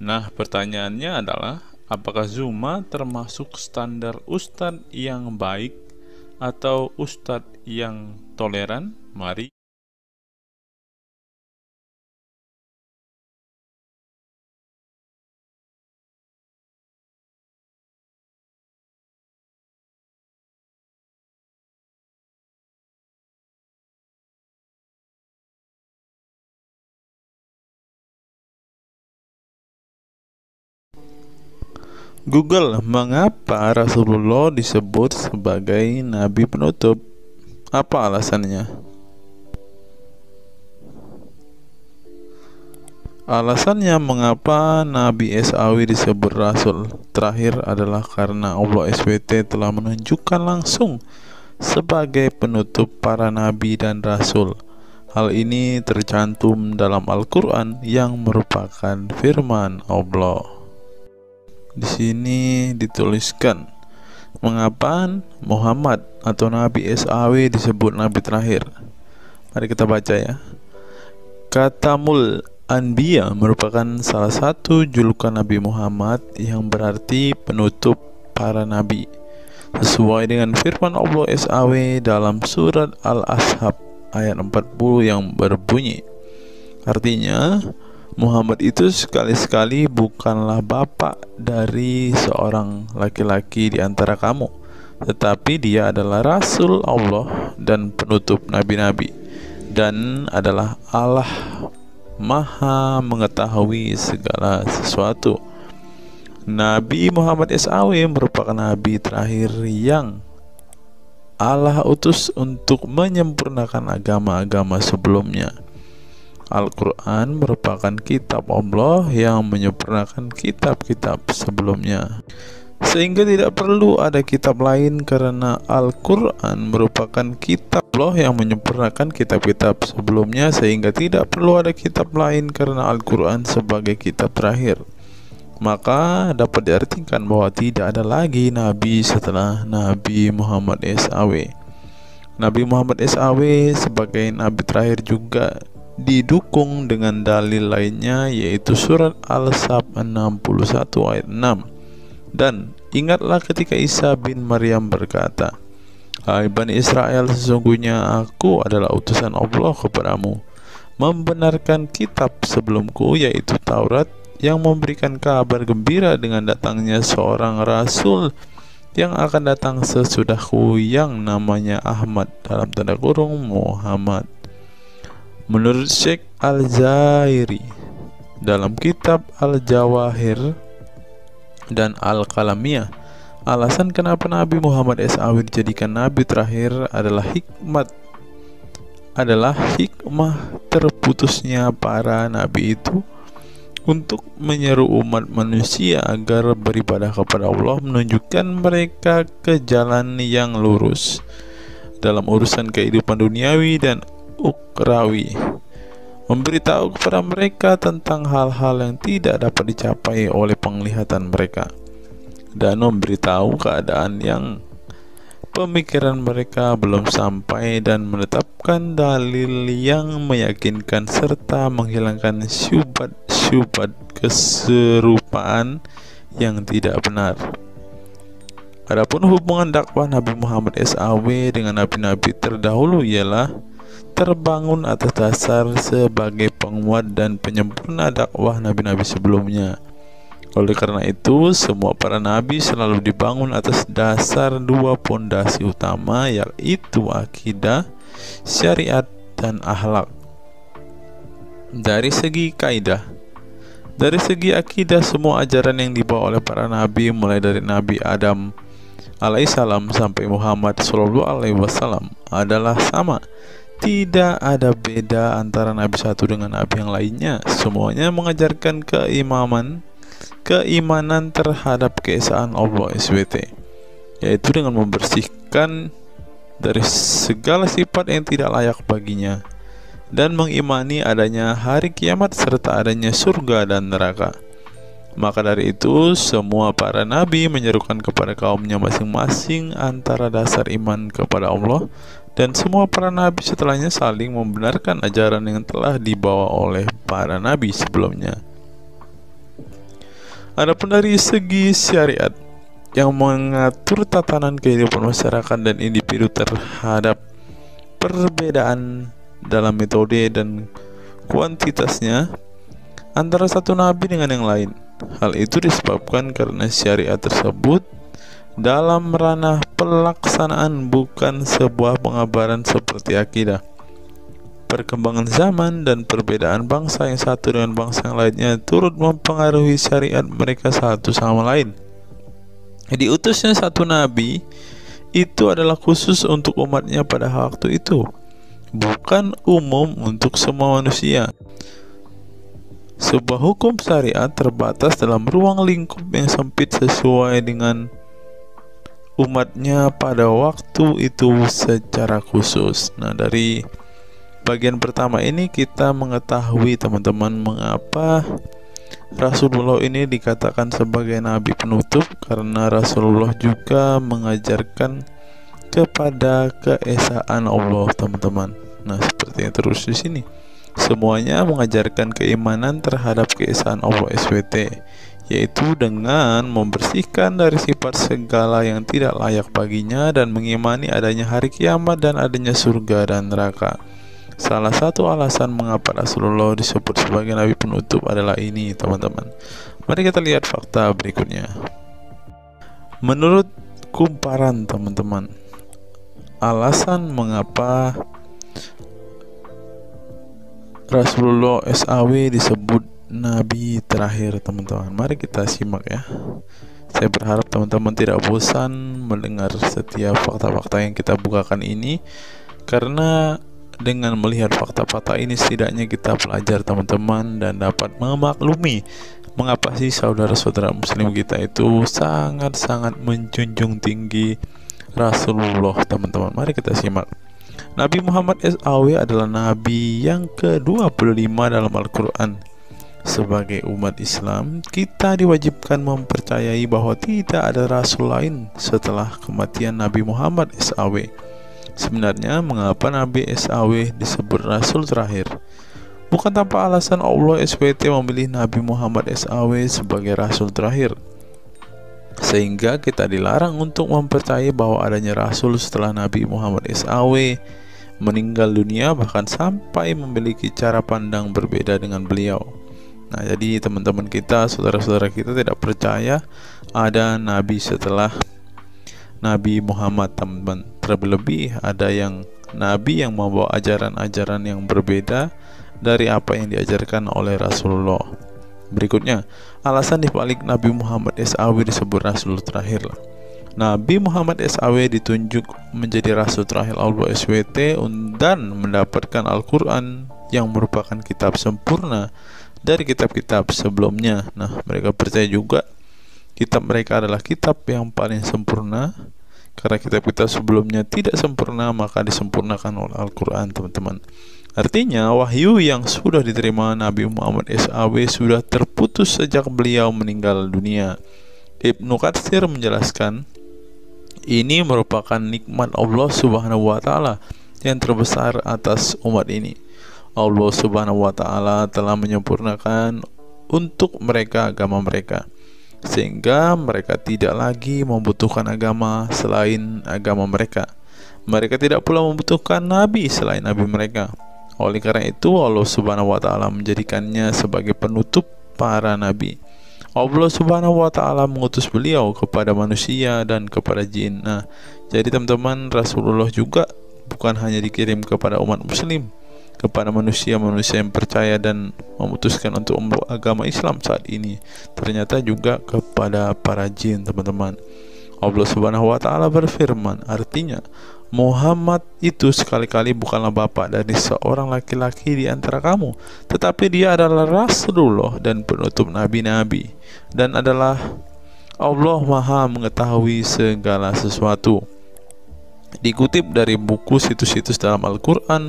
Nah, pertanyaannya adalah, apakah Zuma termasuk standar ustadz yang baik atau ustadz yang toleran? Mari Google, mengapa Rasulullah disebut sebagai nabi penutup? Apa alasannya? Alasannya mengapa Nabi SAW disebut Rasul terakhir adalah karena Allah SWT telah menunjukkan langsung sebagai penutup para nabi dan rasul. Hal ini tercantum dalam Al-Quran yang merupakan firman Allah. Di sini dituliskan, mengapa Muhammad atau Nabi SAW disebut nabi terakhir? Mari kita baca ya. Katamul Anbiya merupakan salah satu julukan Nabi Muhammad yang berarti penutup para nabi, sesuai dengan firman Allah SAW dalam surat Al-Ahzab ayat 40 yang berbunyi, artinya Muhammad itu sekali-sekali bukanlah bapak dari seorang laki-laki di antara kamu, tetapi dia adalah Rasul Allah dan penutup nabi-nabi, dan adalah Allah Maha mengetahui segala sesuatu. Nabi Muhammad SAW merupakan nabi terakhir yang Allah utus untuk menyempurnakan agama-agama sebelumnya. Al-Quran merupakan kitab Allah yang menyempurnakan kitab-kitab sebelumnya, sehingga tidak perlu ada kitab lain, karena Al-Quran merupakan kitab Allah yang menyempurnakan kitab-kitab sebelumnya, sehingga tidak perlu ada kitab lain karena Al-Quran sebagai kitab terakhir. Maka dapat diartikan bahwa tidak ada lagi nabi setelah Nabi Muhammad SAW. Nabi Muhammad SAW sebagai nabi terakhir juga didukung dengan dalil lainnya, yaitu surat Al-Sab 61 ayat 6. Dan ingatlah ketika Isa bin Maryam berkata, "Hai Bani Israel, sesungguhnya aku adalah utusan Allah kepadamu, membenarkan kitab sebelumku, yaitu Taurat, yang memberikan kabar gembira dengan datangnya seorang Rasul yang akan datang sesudahku, yang namanya Ahmad, dalam tanda kurung Muhammad." Menurut Syekh Al-Zairi dalam kitab Al-Jawahir dan Al-Kalamiyah, alasan kenapa Nabi Muhammad SAW dijadikan nabi terakhir adalah hikmah terputusnya para nabi itu untuk menyeru umat manusia agar beribadah kepada Allah, menunjukkan mereka ke jalan yang lurus dalam urusan kehidupan duniawi dan ukrawi, memberitahu kepada mereka tentang hal-hal yang tidak dapat dicapai oleh penglihatan mereka, dan memberitahu keadaan yang pemikiran mereka belum sampai dan menetapkan dalil yang meyakinkan serta menghilangkan syubhat keserupaan yang tidak benar. Adapun hubungan dakwah Nabi Muhammad SAW dengan nabi-nabi terdahulu ialah terbangun atas dasar sebagai penguat dan penyempurna dakwah nabi-nabi sebelumnya. Oleh karena itu, semua para nabi selalu dibangun atas dasar dua pondasi utama, yaitu akidah, syariat, dan akhlak. Dari segi kaidah, dari segi akidah, semua ajaran yang dibawa oleh para nabi, mulai dari Nabi Adam alaihissalam sampai Muhammad SAW, adalah sama. Tidak ada beda antara nabi satu dengan nabi yang lainnya. Semuanya mengajarkan keimanan terhadap keesaan Allah SWT, yaitu dengan membersihkan dari segala sifat yang tidak layak baginya, dan mengimani adanya hari kiamat serta adanya surga dan neraka. Maka dari itu, semua para nabi menyerukan kepada kaumnya masing-masing antara dasar iman kepada Allah, dan semua para nabi setelahnya saling membenarkan ajaran yang telah dibawa oleh para nabi sebelumnya. Adapun dari segi syariat yang mengatur tatanan kehidupan masyarakat dan individu terhadap perbedaan dalam metode dan kuantitasnya antara satu nabi dengan yang lain. Hal itu disebabkan karena syariat tersebut dalam ranah pelaksanaan, bukan sebuah pengabaran seperti akidah. Perkembangan zaman dan perbedaan bangsa yang satu dengan bangsa yang lainnya turut mempengaruhi syariat mereka satu sama lain. Diutusnya satu nabi itu adalah khusus untuk umatnya pada waktu itu, bukan umum untuk semua manusia. Sebuah hukum syariat terbatas dalam ruang lingkup yang sempit sesuai dengan umatnya pada waktu itu secara khusus. Nah, dari bagian pertama ini kita mengetahui, teman-teman, mengapa Rasulullah ini dikatakan sebagai nabi penutup, karena Rasulullah juga mengajarkan kepada keesaan Allah, teman-teman. Nah, seperti yang terus di sini, semuanya mengajarkan keimanan terhadap keesaan Allah SWT, yaitu dengan membersihkan dari sifat segala yang tidak layak baginya dan mengimani adanya hari kiamat dan adanya surga dan neraka. Salah satu alasan mengapa Rasulullah disebut sebagai nabi penutup adalah ini, teman-teman. Mari kita lihat fakta berikutnya. Menurut kumparan, teman-teman, alasan mengapa Rasulullah SAW disebut nabi terakhir, teman-teman, mari kita simak ya. Saya berharap teman-teman tidak bosan mendengar setiap fakta-fakta yang kita bukakan ini, karena dengan melihat fakta-fakta ini setidaknya kita belajar, teman-teman, dan dapat memaklumi mengapa sih saudara-saudara muslim kita itu sangat-sangat menjunjung tinggi Rasulullah, teman-teman. Mari kita simak. Nabi Muhammad SAW adalah nabi yang ke-25 dalam Al-Quran. Sebagai umat Islam, kita diwajibkan mempercayai bahwa tidak ada rasul lain setelah kematian Nabi Muhammad SAW. Sebenarnya, mengapa Nabi SAW disebut rasul terakhir? Bukan tanpa alasan Allah SWT memilih Nabi Muhammad SAW sebagai rasul terakhir, sehingga kita dilarang untuk mempercayai bahwa adanya rasul setelah Nabi Muhammad SAW meninggal dunia, bahkan sampai memiliki cara pandang berbeda dengan beliau. Nah, jadi teman-teman kita, saudara-saudara kita tidak percaya ada nabi setelah Nabi Muhammad, teman-teman. Terlebih ada yang nabi yang membawa ajaran-ajaran yang berbeda dari apa yang diajarkan oleh Rasulullah. Berikutnya, alasan dibalik Nabi Muhammad SAW disebut rasul terakhir. Nabi Muhammad SAW ditunjuk menjadi rasul terakhir Allah SWT dan mendapatkan Al-Quran yang merupakan kitab sempurna dari kitab-kitab sebelumnya. Nah, mereka percaya juga kitab mereka adalah kitab yang paling sempurna, karena kitab-kitab sebelumnya tidak sempurna, maka disempurnakan oleh Al-Quran, teman-teman. Artinya, wahyu yang sudah diterima Nabi Muhammad SAW sudah terputus sejak beliau meninggal dunia. Ibnu Katsir menjelaskan, ini merupakan nikmat Allah Subhanahu wa Ta'ala yang terbesar atas umat ini. Allah Subhanahu wa Ta'ala telah menyempurnakan untuk mereka agama mereka, sehingga mereka tidak lagi membutuhkan agama selain agama mereka. Mereka tidak pula membutuhkan nabi selain nabi mereka. Oleh karena itu, Allah Subhanahu wa Ta'ala menjadikannya sebagai penutup para nabi. Allah Subhanahu wa Ta'ala mengutus beliau kepada manusia dan kepada jin. Nah, jadi teman-teman, Rasulullah juga bukan hanya dikirim kepada umat muslim, kepada manusia-manusia yang percaya dan memutuskan untuk memeluk agama Islam saat ini, ternyata juga kepada para jin, teman-teman. Allah Subhanahu wa Ta'ala berfirman, artinya Muhammad itu sekali-kali bukanlah bapak dari seorang laki-laki di antara kamu, tetapi dia adalah Rasulullah dan penutup nabi-nabi, dan adalah Allah Maha mengetahui segala sesuatu. Dikutip dari buku situs-situs dalam Al-Quran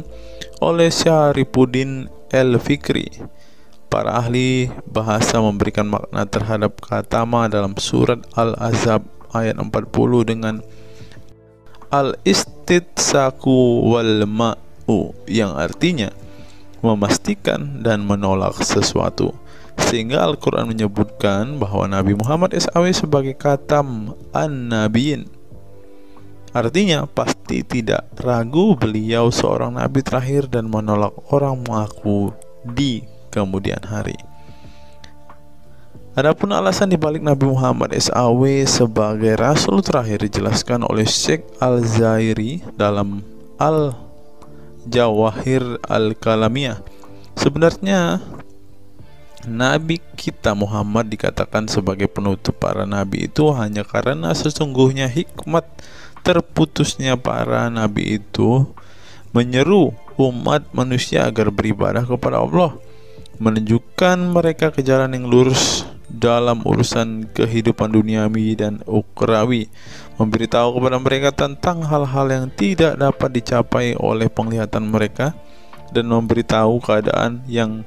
oleh Syarifuddin Al-Fikri, para ahli bahasa memberikan makna terhadap kata ma dalam surat Al-Ahzab ayat 40 dengan al-istitsaku wal ma'u, yang artinya memastikan dan menolak sesuatu, sehingga Al-Quran menyebutkan bahwa Nabi Muhammad SAW sebagai khatam an-nabiyin, artinya pasti tidak ragu beliau seorang nabi terakhir dan menolak orang mengaku di kemudian hari. Adapun alasan dibalik Nabi Muhammad SAW sebagai Rasul terakhir dijelaskan oleh Syekh Al-Zairi dalam Al-Jawahir Al-Kalamiyah. Sebenarnya Nabi kita Muhammad dikatakan sebagai penutup para nabi itu hanya karena sesungguhnya hikmat terputusnya para nabi itu menyeru umat manusia agar beribadah kepada Allah, menunjukkan mereka ke jalan yang lurus dalam urusan kehidupan duniawi dan ukhrawi, memberitahu kepada mereka tentang hal-hal yang tidak dapat dicapai oleh penglihatan mereka, dan memberitahu keadaan yang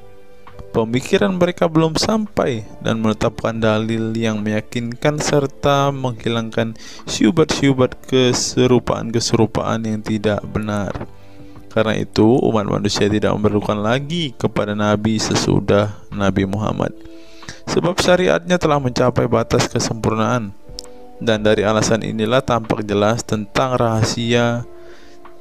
pemikiran mereka belum sampai, dan menetapkan dalil yang meyakinkan serta menghilangkan syubhat-syubhat keserupaan-keserupaan yang tidak benar. Karena itu, umat manusia tidak memerlukan lagi kepada nabi sesudah Nabi Muhammad, sebab syariatnya telah mencapai batas kesempurnaan. Dan dari alasan inilah tampak jelas tentang rahasia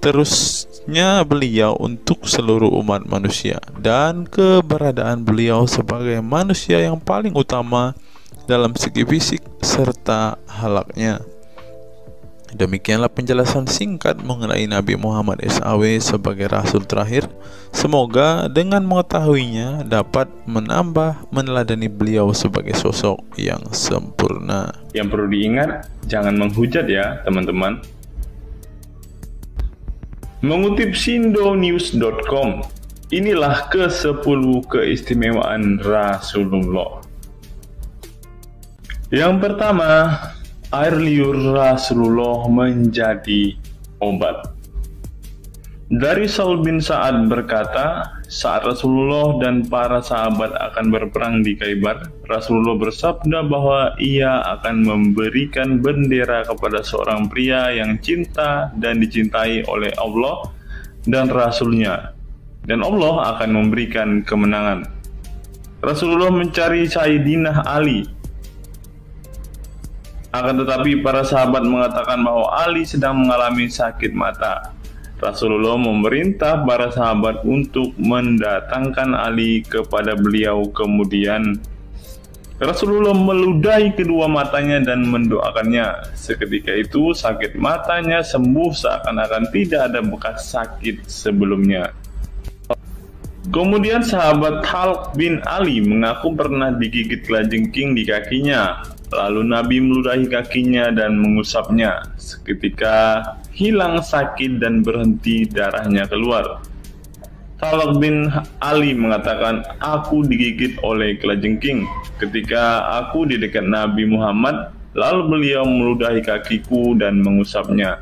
terusnya beliau untuk seluruh umat manusia, dan keberadaan beliau sebagai manusia yang paling utama dalam segi fisik serta halaknya. Demikianlah penjelasan singkat mengenai Nabi Muhammad SAW sebagai Rasul terakhir. Semoga dengan mengetahuinya dapat menambah meneladani beliau sebagai sosok yang sempurna. Yang perlu diingat, jangan menghujat ya teman-teman. Mengutip sindonews.com, inilah ke-10 keistimewaan Rasulullah. Yang pertama, air liur Rasulullah menjadi obat. Dari Saul bin Sa'ad berkata, saat Rasulullah dan para sahabat akan berperang di Khaybar, Rasulullah bersabda bahwa ia akan memberikan bendera kepada seorang pria yang cinta dan dicintai oleh Allah dan Rasulnya, dan Allah akan memberikan kemenangan. Rasulullah mencari Sayyidina Ali, akan tetapi para sahabat mengatakan bahwa Ali sedang mengalami sakit mata. Rasulullah memerintah para sahabat untuk mendatangkan Ali kepada beliau. Kemudian Rasulullah meludahi kedua matanya dan mendoakannya. Seketika itu sakit matanya sembuh seakan-akan tidak ada bekas sakit sebelumnya. Kemudian sahabat Talq bin Ali mengaku pernah digigit kalajengking di kakinya. Lalu Nabi meludahi kakinya dan mengusapnya. Seketika hilang sakit dan berhenti darahnya keluar. Talq bin Ali mengatakan, aku digigit oleh kalajengking ketika aku di dekat Nabi Muhammad, lalu beliau meludahi kakiku dan mengusapnya.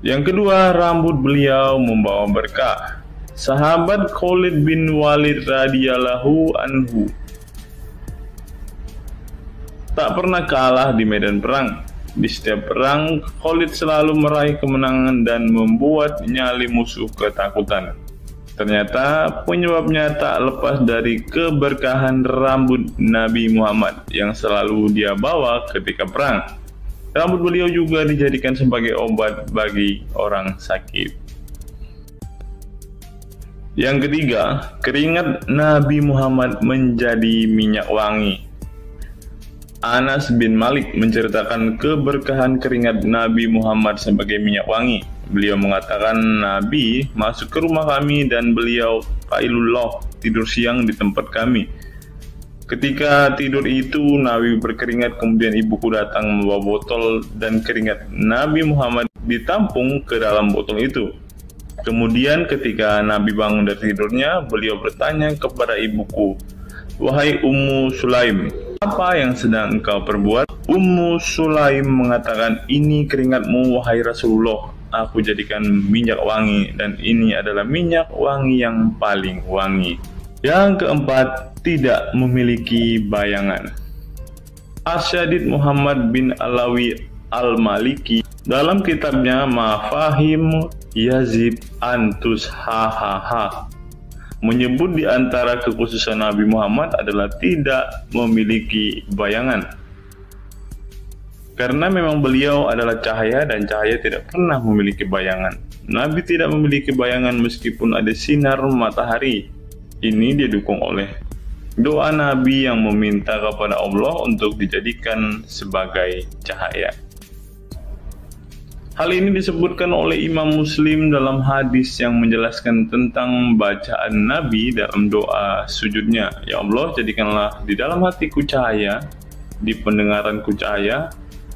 Yang kedua, rambut beliau membawa berkah. Sahabat Khalid bin Walid radhiyallahu anhu tak pernah kalah di medan perang. Di setiap perang, Khalid selalu meraih kemenangan dan membuat nyali musuh ketakutan. Ternyata penyebabnya tak lepas dari keberkahan rambut Nabi Muhammad yang selalu dia bawa ketika perang. Rambut beliau juga dijadikan sebagai obat bagi orang sakit. Yang ketiga, keringat Nabi Muhammad menjadi minyak wangi. Anas bin Malik menceritakan keberkahan keringat Nabi Muhammad sebagai minyak wangi. Beliau mengatakan, Nabi masuk ke rumah kami dan beliau qailullah, tidur siang di tempat kami. Ketika tidur itu, Nabi berkeringat, kemudian ibuku datang membawa botol dan keringat Nabi Muhammad ditampung ke dalam botol itu. Kemudian ketika Nabi bangun dari tidurnya, beliau bertanya kepada ibuku, "Wahai Ummu Sulaim, apa yang sedang engkau perbuat?" Ummu Sulaim mengatakan, "Ini keringatmu wahai Rasulullah, aku jadikan minyak wangi dan ini adalah minyak wangi yang paling wangi." Yang keempat, tidak memiliki bayangan. Asyadid Muhammad bin Alawi Al-Maliki dalam kitabnya Mafahim Yazid Antus Hahaha menyebut di antara kekhususan Nabi Muhammad adalah tidak memiliki bayangan. Karena memang beliau adalah cahaya dan cahaya tidak pernah memiliki bayangan. Nabi tidak memiliki bayangan meskipun ada sinar matahari. Ini didukung oleh doa Nabi yang meminta kepada Allah untuk dijadikan sebagai cahaya. Hal ini disebutkan oleh Imam Muslim dalam hadis yang menjelaskan tentang bacaan Nabi dalam doa sujudnya. Ya Allah, jadikanlah di dalam hatiku cahaya, di pendengaranku cahaya,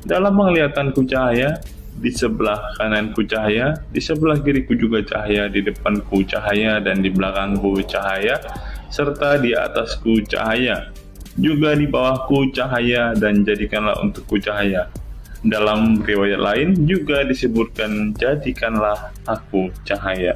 dalam penglihatanku cahaya, di sebelah kananku cahaya, di sebelah kiriku juga cahaya, di depanku cahaya, dan di belakangku cahaya, serta di atasku cahaya, juga di bawahku cahaya, dan jadikanlah untukku cahaya. Dalam riwayat lain juga disebutkan, jadikanlah aku cahaya.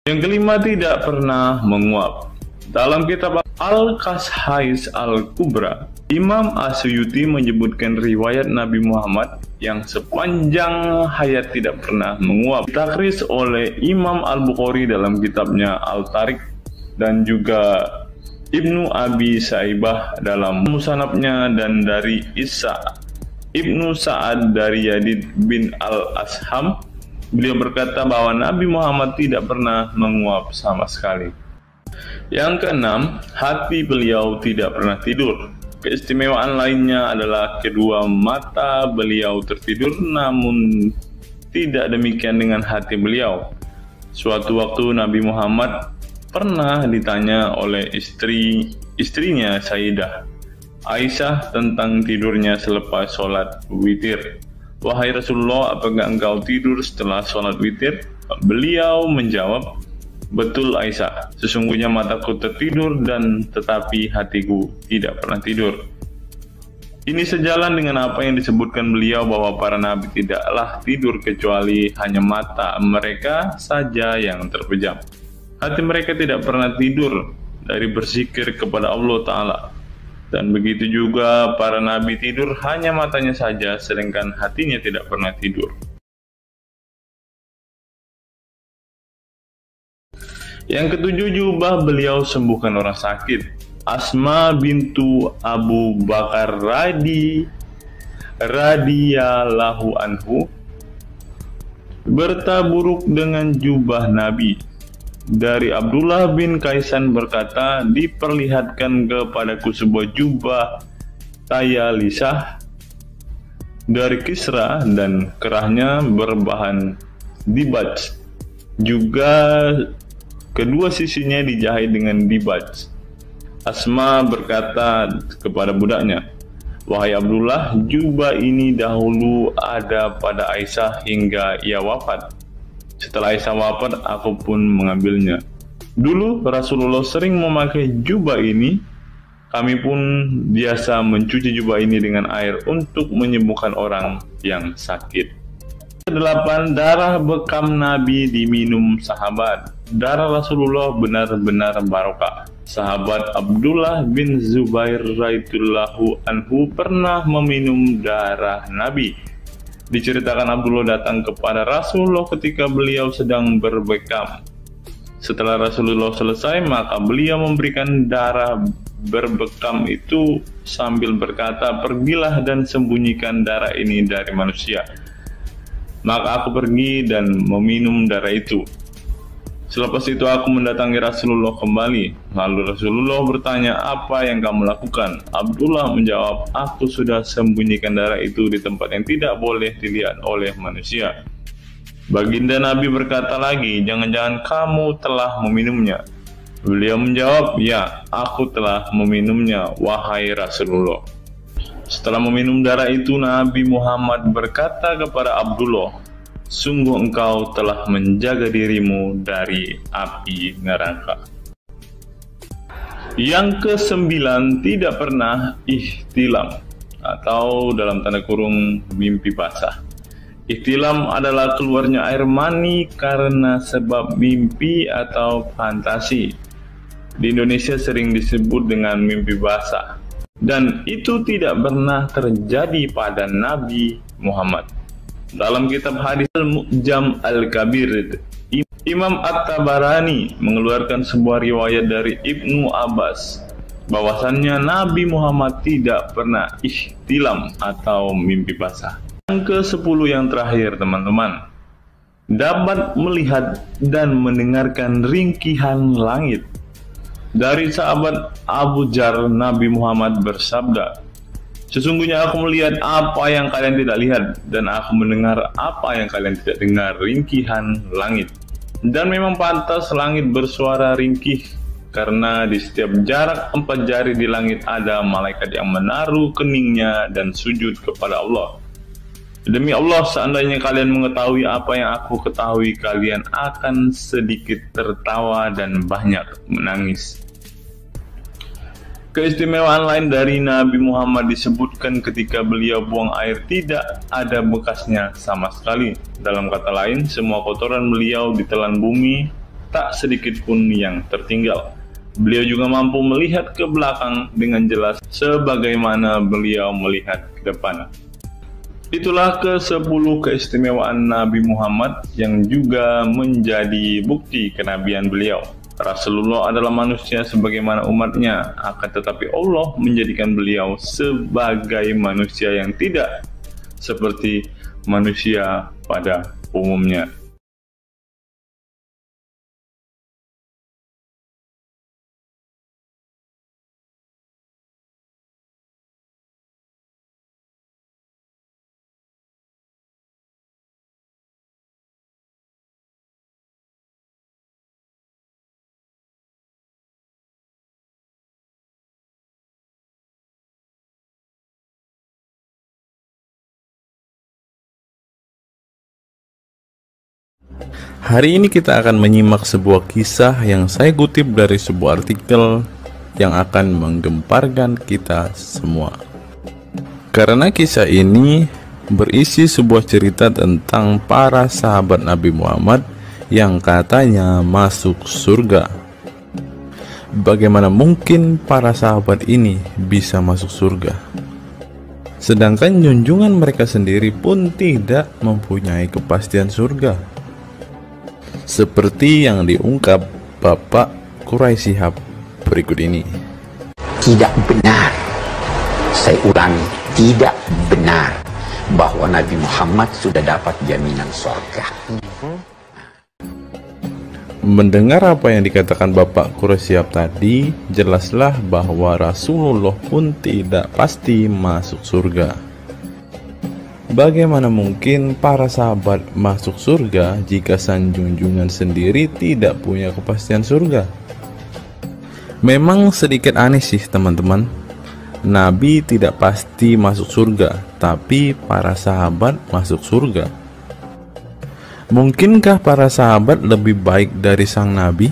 Yang kelima, tidak pernah menguap. Dalam kitab Al-Qashais Al-Kubra, Imam Asyuyuti menyebutkan riwayat Nabi Muhammad yang sepanjang hayat tidak pernah menguap. Ditakris oleh Imam Al-Bukhari dalam kitabnya Al-Tariq dan juga Ibnu Abi Saibah dalam Musannafnya, dan dari Isa Ibnu Sa'ad dari Yazid bin Al-Asham, beliau berkata bahwa Nabi Muhammad tidak pernah menguap sama sekali. Yang keenam, hati beliau tidak pernah tidur. Keistimewaan lainnya adalah kedua mata beliau tertidur, namun tidak demikian dengan hati beliau. Suatu waktu Nabi Muhammad pernah ditanya oleh istrinya Sayyidah Aisyah tentang tidurnya selepas sholat witir. "Wahai Rasulullah, apakah engkau tidur setelah sholat witir?" Beliau menjawab, "Betul Aisyah, sesungguhnya mataku tertidur dan tetapi hatiku tidak pernah tidur." Ini sejalan dengan apa yang disebutkan beliau bahwa para nabi tidaklah tidur kecuali hanya mata mereka saja yang terpejam. Hati mereka tidak pernah tidur dari berzikir kepada Allah Ta'ala. Dan begitu juga para nabi tidur hanya matanya saja, sedangkan hatinya tidak pernah tidur. Yang ketujuh, jubah beliau sembuhkan orang sakit. Asma bintu Abu Bakar radhiyallahu anhu bertaburuk dengan jubah Nabi. Dari Abdullah bin Kaisan berkata, "Diperlihatkan kepadaku sebuah jubah tayalisah dari Kisra dan kerahnya berbahan dibaj. Juga kedua sisinya dijahit dengan dibaj." Asma berkata kepada budaknya, "Wahai Abdullah, jubah ini dahulu ada pada Aisyah hingga ia wafat. Setelah Aisyah wafat, aku pun mengambilnya. Dulu Rasulullah sering memakai jubah ini. Kami pun biasa mencuci jubah ini dengan air untuk menyembuhkan orang yang sakit." Kedelapan, darah bekam Nabi diminum sahabat. Darah Rasulullah benar-benar barokah. sahabat Abdullah bin Zubair radhiyallahu anhu pernah meminum darah Nabi. Diceritakan Abdullah datang kepada Rasulullah ketika beliau sedang berbekam. Setelah Rasulullah selesai, maka beliau memberikan darah berbekam itu sambil berkata, "Pergilah dan sembunyikan darah ini dari manusia." Maka aku pergi dan meminum darah itu. Selepas itu aku mendatangi Rasulullah kembali. Lalu Rasulullah bertanya, "Apa yang kamu lakukan?" Abdullah menjawab, "Aku sudah sembunyikan darah itu di tempat yang tidak boleh dilihat oleh manusia." Baginda Nabi berkata lagi, "Jangan-jangan kamu telah meminumnya?" Beliau menjawab, "Ya, aku telah meminumnya, wahai Rasulullah." Setelah meminum darah itu, Nabi Muhammad berkata kepada Abdullah, "Sungguh engkau telah menjaga dirimu dari api neraka." Yang ke-9, tidak pernah ihtilam atau dalam tanda kurung mimpi basah. Ihtilam adalah keluarnya air mani karena sebab mimpi atau fantasi. Di Indonesia sering disebut dengan mimpi basah. Dan itu tidak pernah terjadi pada Nabi Muhammad. Dalam kitab hadis Al-Mu'jam Al-Kabir, Imam At-Tabarani mengeluarkan sebuah riwayat dari Ibnu Abbas bahwasannya Nabi Muhammad tidak pernah ihtilam atau mimpi basah. Yang ke-10 yang terakhir, teman-teman, dapat melihat dan mendengarkan ringkihan langit. Dari sahabat Abu Dzar, Nabi Muhammad bersabda, "Sesungguhnya aku melihat apa yang kalian tidak lihat, dan aku mendengar apa yang kalian tidak dengar, ringkihan langit. Dan memang pantas langit bersuara ringkih, karena di setiap jarak 4 jari di langit ada malaikat yang menaruh keningnya dan sujud kepada Allah. Demi Allah, seandainya kalian mengetahui apa yang aku ketahui, kalian akan sedikit tertawa dan banyak menangis." Keistimewaan lain dari Nabi Muhammad disebutkan ketika beliau buang air tidak ada bekasnya sama sekali. Dalam kata lain, semua kotoran beliau ditelan bumi, tak sedikit pun yang tertinggal. Beliau juga mampu melihat ke belakang dengan jelas sebagaimana beliau melihat ke depan. Itulah ke-10 keistimewaan Nabi Muhammad yang juga menjadi bukti kenabian beliau. Rasulullah adalah manusia sebagaimana umatnya, akan tetapi Allah menjadikan beliau sebagai manusia yang tidak seperti manusia pada umumnya. Hari ini kita akan menyimak sebuah kisah yang saya kutip dari sebuah artikel yang akan menggemparkan kita semua. Karena kisah ini berisi sebuah cerita tentang para sahabat Nabi Muhammad yang katanya masuk surga. Bagaimana mungkin para sahabat ini bisa masuk surga? Sedangkan junjungan mereka sendiri pun tidak mempunyai kepastian surga. Seperti yang diungkap Bapak Quraisy Shihab berikut ini. Tidak benar, saya ulangi, tidak benar bahwa Nabi Muhammad sudah dapat jaminan surga. Mendengar apa yang dikatakan Bapak Quraisy Shihab tadi, jelaslah bahwa Rasulullah pun tidak pasti masuk surga. Bagaimana mungkin para sahabat masuk surga jika sang junjungan sendiri tidak punya kepastian surga? Memang sedikit aneh sih teman-teman. Nabi tidak pasti masuk surga, tapi para sahabat masuk surga. Mungkinkah para sahabat lebih baik dari sang Nabi?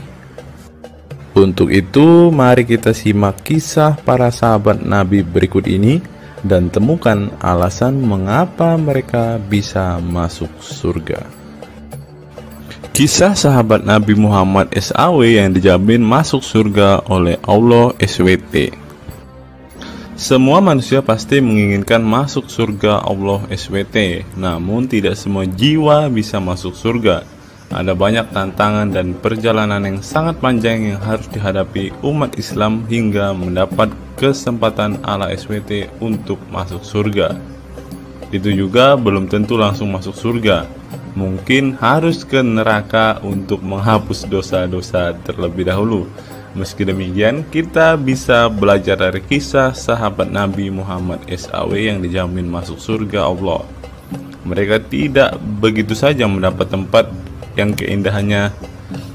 Untuk itu, mari kita simak kisah para sahabat Nabi berikut ini dan temukan alasan mengapa mereka bisa masuk surga. Kisah sahabat Nabi Muhammad SAW yang dijamin masuk surga oleh Allah SWT. Semua manusia pasti menginginkan masuk surga Allah SWT, namun tidak semua jiwa bisa masuk surga. Ada banyak tantangan dan perjalanan yang sangat panjang yang harus dihadapi umat Islam hingga mendapat kesempatan ala SWT untuk masuk surga. Itu juga belum tentu langsung masuk surga. Mungkin harus ke neraka untuk menghapus dosa-dosa terlebih dahulu. Meski demikian, kita bisa belajar dari kisah sahabat Nabi Muhammad SAW yang dijamin masuk surga Allah. Mereka tidak begitu saja mendapat tempat yang keindahannya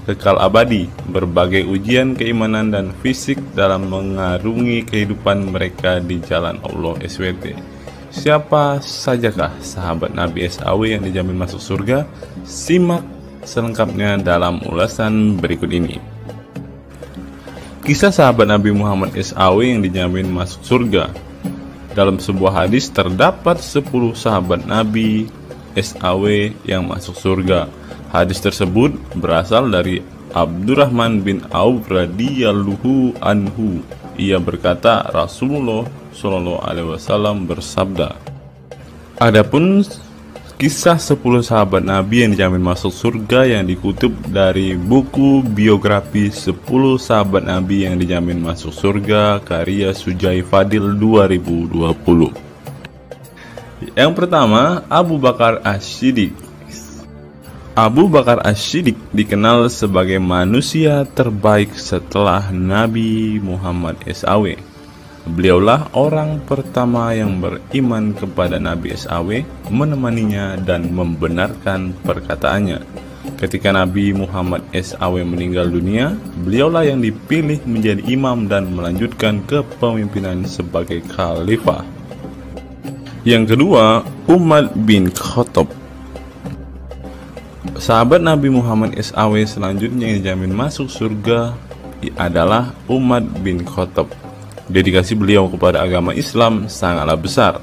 kekal abadi. Berbagai ujian keimanan dan fisik dalam mengarungi kehidupan mereka di jalan Allah SWT. Siapa sajakah sahabat Nabi SAW yang dijamin masuk surga? Simak selengkapnya dalam ulasan berikut ini. Kisah sahabat Nabi Muhammad SAW yang dijamin masuk surga. Dalam sebuah hadis terdapat 10 sahabat Nabi SAW yang masuk surga. Hadis tersebut berasal dari Abdurrahman bin Auf radhiyallahu anhu. Ia berkata, Rasulullah SAW bersabda, adapun kisah 10 sahabat Nabi yang dijamin masuk surga yang dikutip dari buku biografi 10 sahabat Nabi yang dijamin masuk surga karya Sujai Fadil 2020. Yang pertama, Abu Bakar As-Siddiq. Abu Bakar As-Siddiq dikenal sebagai manusia terbaik setelah Nabi Muhammad SAW. Beliaulah orang pertama yang beriman kepada Nabi SAW, menemaninya dan membenarkan perkataannya. Ketika Nabi Muhammad SAW meninggal dunia, beliaulah yang dipilih menjadi imam dan melanjutkan kepemimpinan sebagai khalifah. Yang kedua, Umar bin Khattab. Sahabat Nabi Muhammad SAW selanjutnya yang dijamin masuk surga adalah Umar bin Khattab. Dedikasi beliau kepada agama Islam sangatlah besar.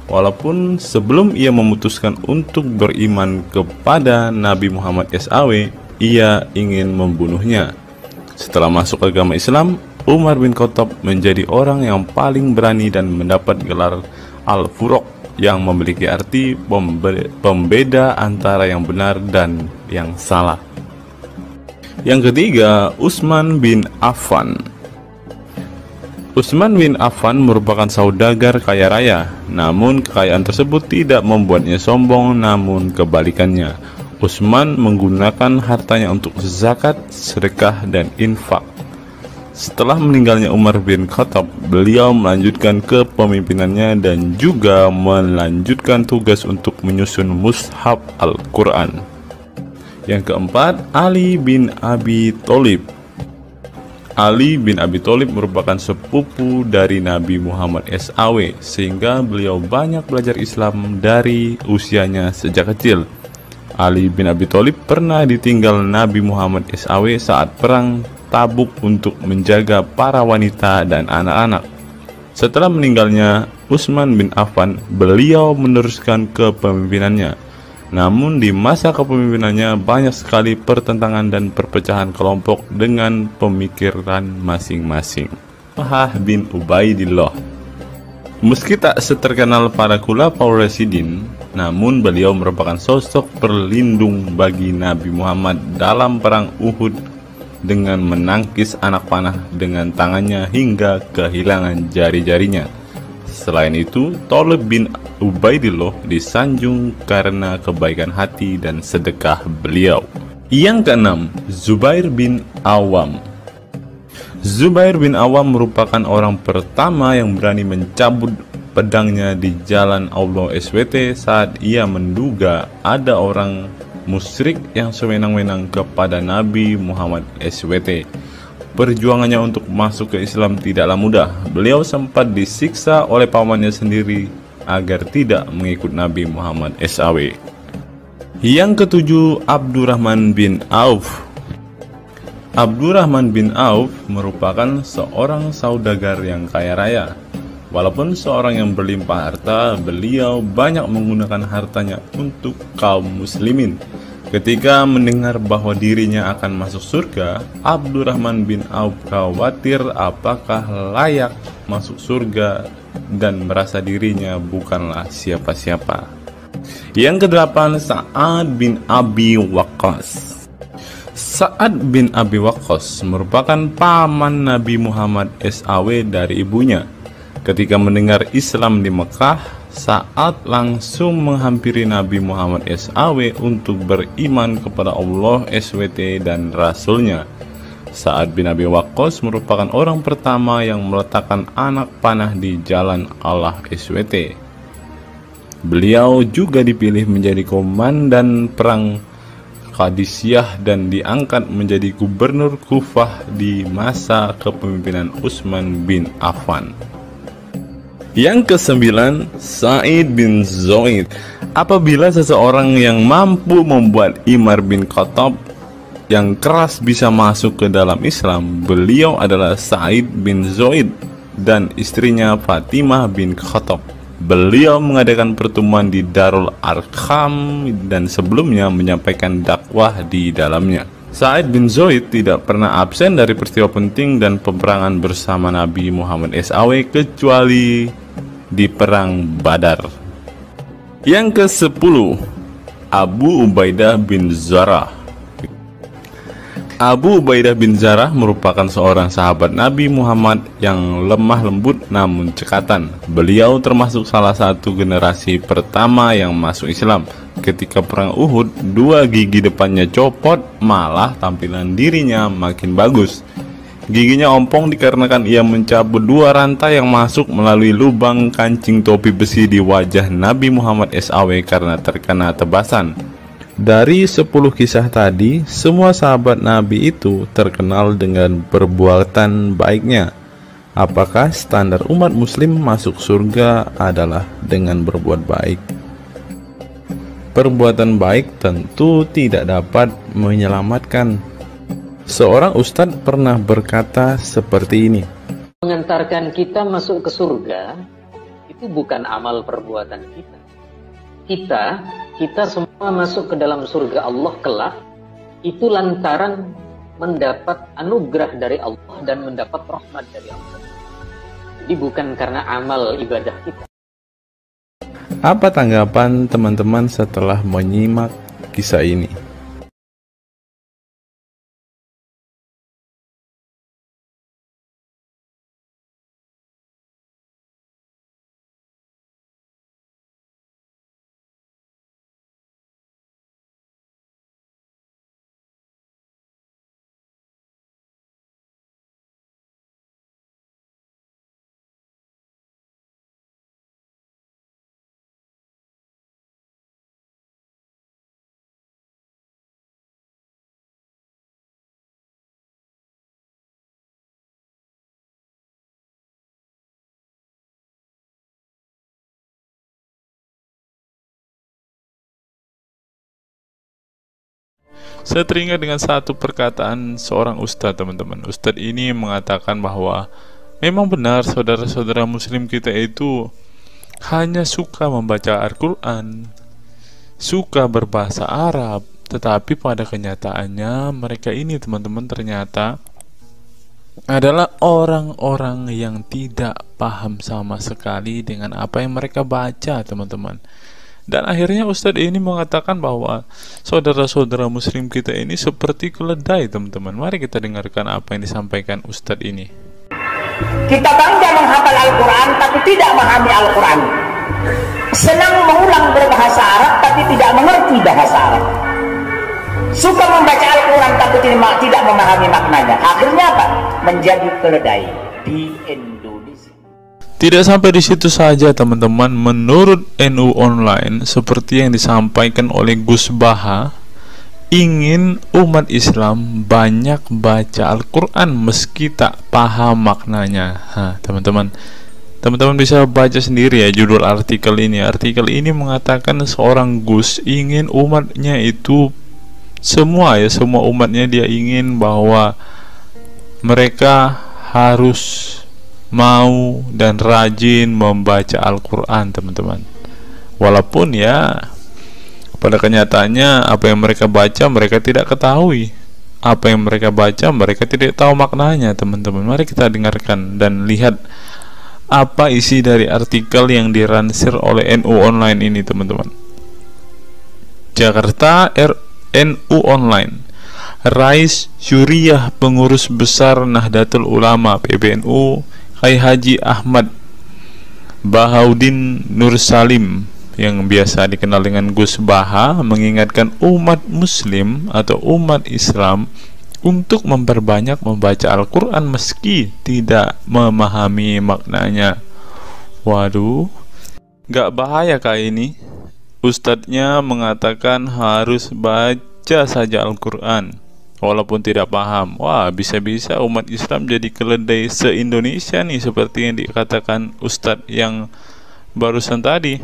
Walaupun sebelum ia memutuskan untuk beriman kepada Nabi Muhammad SAW, ia ingin membunuhnya. Setelah masuk agama Islam, Umar bin Khattab menjadi orang yang paling berani dan mendapat gelar Al-Furuq, yang memiliki arti pembeda antara yang benar dan yang salah. Yang ketiga, Utsman bin Affan. Utsman bin Affan merupakan saudagar kaya raya, namun kekayaan tersebut tidak membuatnya sombong, namun kebalikannya. Utsman menggunakan hartanya untuk zakat, sedekah, dan infak. Setelah meninggalnya Umar bin Khattab, beliau melanjutkan kepemimpinannya dan juga melanjutkan tugas untuk menyusun mushaf Al-Quran. Yang keempat, Ali bin Abi Thalib. Ali bin Abi Thalib merupakan sepupu dari Nabi Muhammad SAW, sehingga beliau banyak belajar Islam dari usianya sejak kecil. Ali bin Abi Thalib pernah ditinggal Nabi Muhammad SAW saat perang Tabuk untuk menjaga para wanita dan anak-anak. Setelah meninggalnya Utsman bin Affan, beliau meneruskan kepemimpinannya. Namun di masa kepemimpinannya banyak sekali pertentangan dan perpecahan kelompok dengan pemikiran masing-masing. Talhah bin Ubaidillah. Meski tak seterkenal para khulafaur rasyidin, namun beliau merupakan sosok pelindung bagi Nabi Muhammad dalam perang Uhud dengan menangkis anak panah dengan tangannya hingga kehilangan jari-jarinya. Selain itu, Talib bin Ubaidillah disanjung karena kebaikan hati dan sedekah beliau. Yang keenam, Zubair bin Awam. Zubair bin Awam merupakan orang pertama yang berani mencabut pedangnya di jalan Allah SWT saat ia menduga ada orang musyrik yang sewenang-wenang kepada Nabi Muhammad SWT. Perjuangannya untuk masuk ke Islam tidaklah mudah. Beliau sempat disiksa oleh pamannya sendiri agar tidak mengikut Nabi Muhammad SAW. Yang ketujuh, Abdurrahman bin Auf. Abdurrahman bin Auf merupakan seorang saudagar yang kaya raya. Walaupun seorang yang berlimpah harta, beliau banyak menggunakan hartanya untuk kaum muslimin. Ketika mendengar bahwa dirinya akan masuk surga, Abdurrahman bin Auf khawatir apakah layak masuk surga dan merasa dirinya bukanlah siapa-siapa. Yang kedelapan, Sa'ad bin Abi Waqqas. Sa'ad bin Abi Waqqas merupakan paman Nabi Muhammad SAW dari ibunya. Ketika mendengar Islam di Mekah, Sa'ad langsung menghampiri Nabi Muhammad SAW untuk beriman kepada Allah SWT dan Rasulnya. Sa'ad bin Abi Waqqas merupakan orang pertama yang meletakkan anak panah di jalan Allah SWT. Beliau juga dipilih menjadi komandan perang Qadisiyah dan diangkat menjadi gubernur Kufah di masa kepemimpinan Utsman bin Affan. Yang kesembilan, Sa'id bin Zaid. Apabila seseorang yang mampu membuat Umar bin Khattab yang keras bisa masuk ke dalam Islam, beliau adalah Sa'id bin Zaid dan istrinya Fatimah bin Khattab. Beliau mengadakan pertemuan di Darul Arqam dan sebelumnya menyampaikan dakwah di dalamnya. Sa'id bin Zaid tidak pernah absen dari peristiwa penting dan peperangan bersama Nabi Muhammad SAW kecuali di perang Badar. Yang ke-10, Abu Ubaidah bin Zarah. Abu Ubaidah bin Zarah merupakan seorang sahabat Nabi Muhammad yang lemah lembut namun cekatan. Beliau termasuk salah satu generasi pertama yang masuk Islam. Ketika perang Uhud, 2 gigi depannya copot, malah tampilan dirinya makin bagus. Giginya ompong dikarenakan ia mencabut 2 rantai yang masuk melalui lubang kancing topi besi di wajah Nabi Muhammad SAW karena terkena tebasan. Dari 10 kisah tadi, semua sahabat Nabi itu terkenal dengan perbuatan baiknya. Apakah standar umat muslim masuk surga adalah dengan berbuat baik? Perbuatan baik tentu tidak dapat menyelamatkan. Seorang ustadz pernah berkata seperti ini. Mengantarkan kita masuk ke surga itu bukan amal perbuatan kita. Kita semua masuk ke dalam surga Allah kelak itu lantaran mendapat anugerah dari Allah dan mendapat rahmat dari Allah. Jadi bukan karena amal ibadah kita. Apa tanggapan teman-teman setelah menyimak kisah ini? Saya teringat dengan satu perkataan seorang ustadz, teman-teman. Ustadz ini mengatakan bahwa memang benar saudara-saudara muslim kita itu hanya suka membaca Al-Quran, suka berbahasa Arab, tetapi pada kenyataannya mereka ini, teman-teman, ternyata adalah orang-orang yang tidak paham sama sekali dengan apa yang mereka baca, teman-teman. Dan akhirnya Ustadz ini mengatakan bahwa saudara-saudara muslim kita ini seperti keledai, teman-teman. Mari kita dengarkan apa yang disampaikan Ustadz ini. Kita bangga menghafal Al-Quran tapi tidak memahami Al-Quran. Senang mengulang berbahasa Arab tapi tidak mengerti bahasa Arab. Suka membaca Al-Quran tapi tidak memahami maknanya. Akhirnya apa? Menjadi keledai di Indonesia. Tidak sampai di situ saja, teman-teman. Menurut NU Online, seperti yang disampaikan oleh Gus Baha, ingin umat Islam banyak baca Al-Quran meski tak paham maknanya. Teman-teman bisa baca sendiri ya judul artikel ini. Artikel ini mengatakan seorang Gus ingin umatnya itu semua umatnya dia ingin bahwa mereka harus mau dan rajin membaca Al-Quran, teman-teman. Walaupun ya Pada kenyataannya apa yang mereka baca mereka tidak ketahui. Apa yang mereka baca mereka tidak tahu maknanya, teman-teman. Mari kita dengarkan dan lihat apa isi dari artikel yang diransir oleh NU Online ini, teman-teman. Jakarta NU Online. Rais Syuriah Pengurus Besar Nahdlatul Ulama PBNU Kiai Haji Ahmad Bahaudin Nur Salim yang biasa dikenal dengan Gus Baha mengingatkan umat muslim atau umat Islam untuk memperbanyak membaca Al-Quran meski tidak memahami maknanya. Waduh, gak bahaya kah ini? Ustadznya mengatakan harus baca saja Al-Quran walaupun tidak paham. Wah, bisa-bisa umat Islam jadi keledai se-Indonesia nih, seperti yang dikatakan Ustadz yang barusan tadi.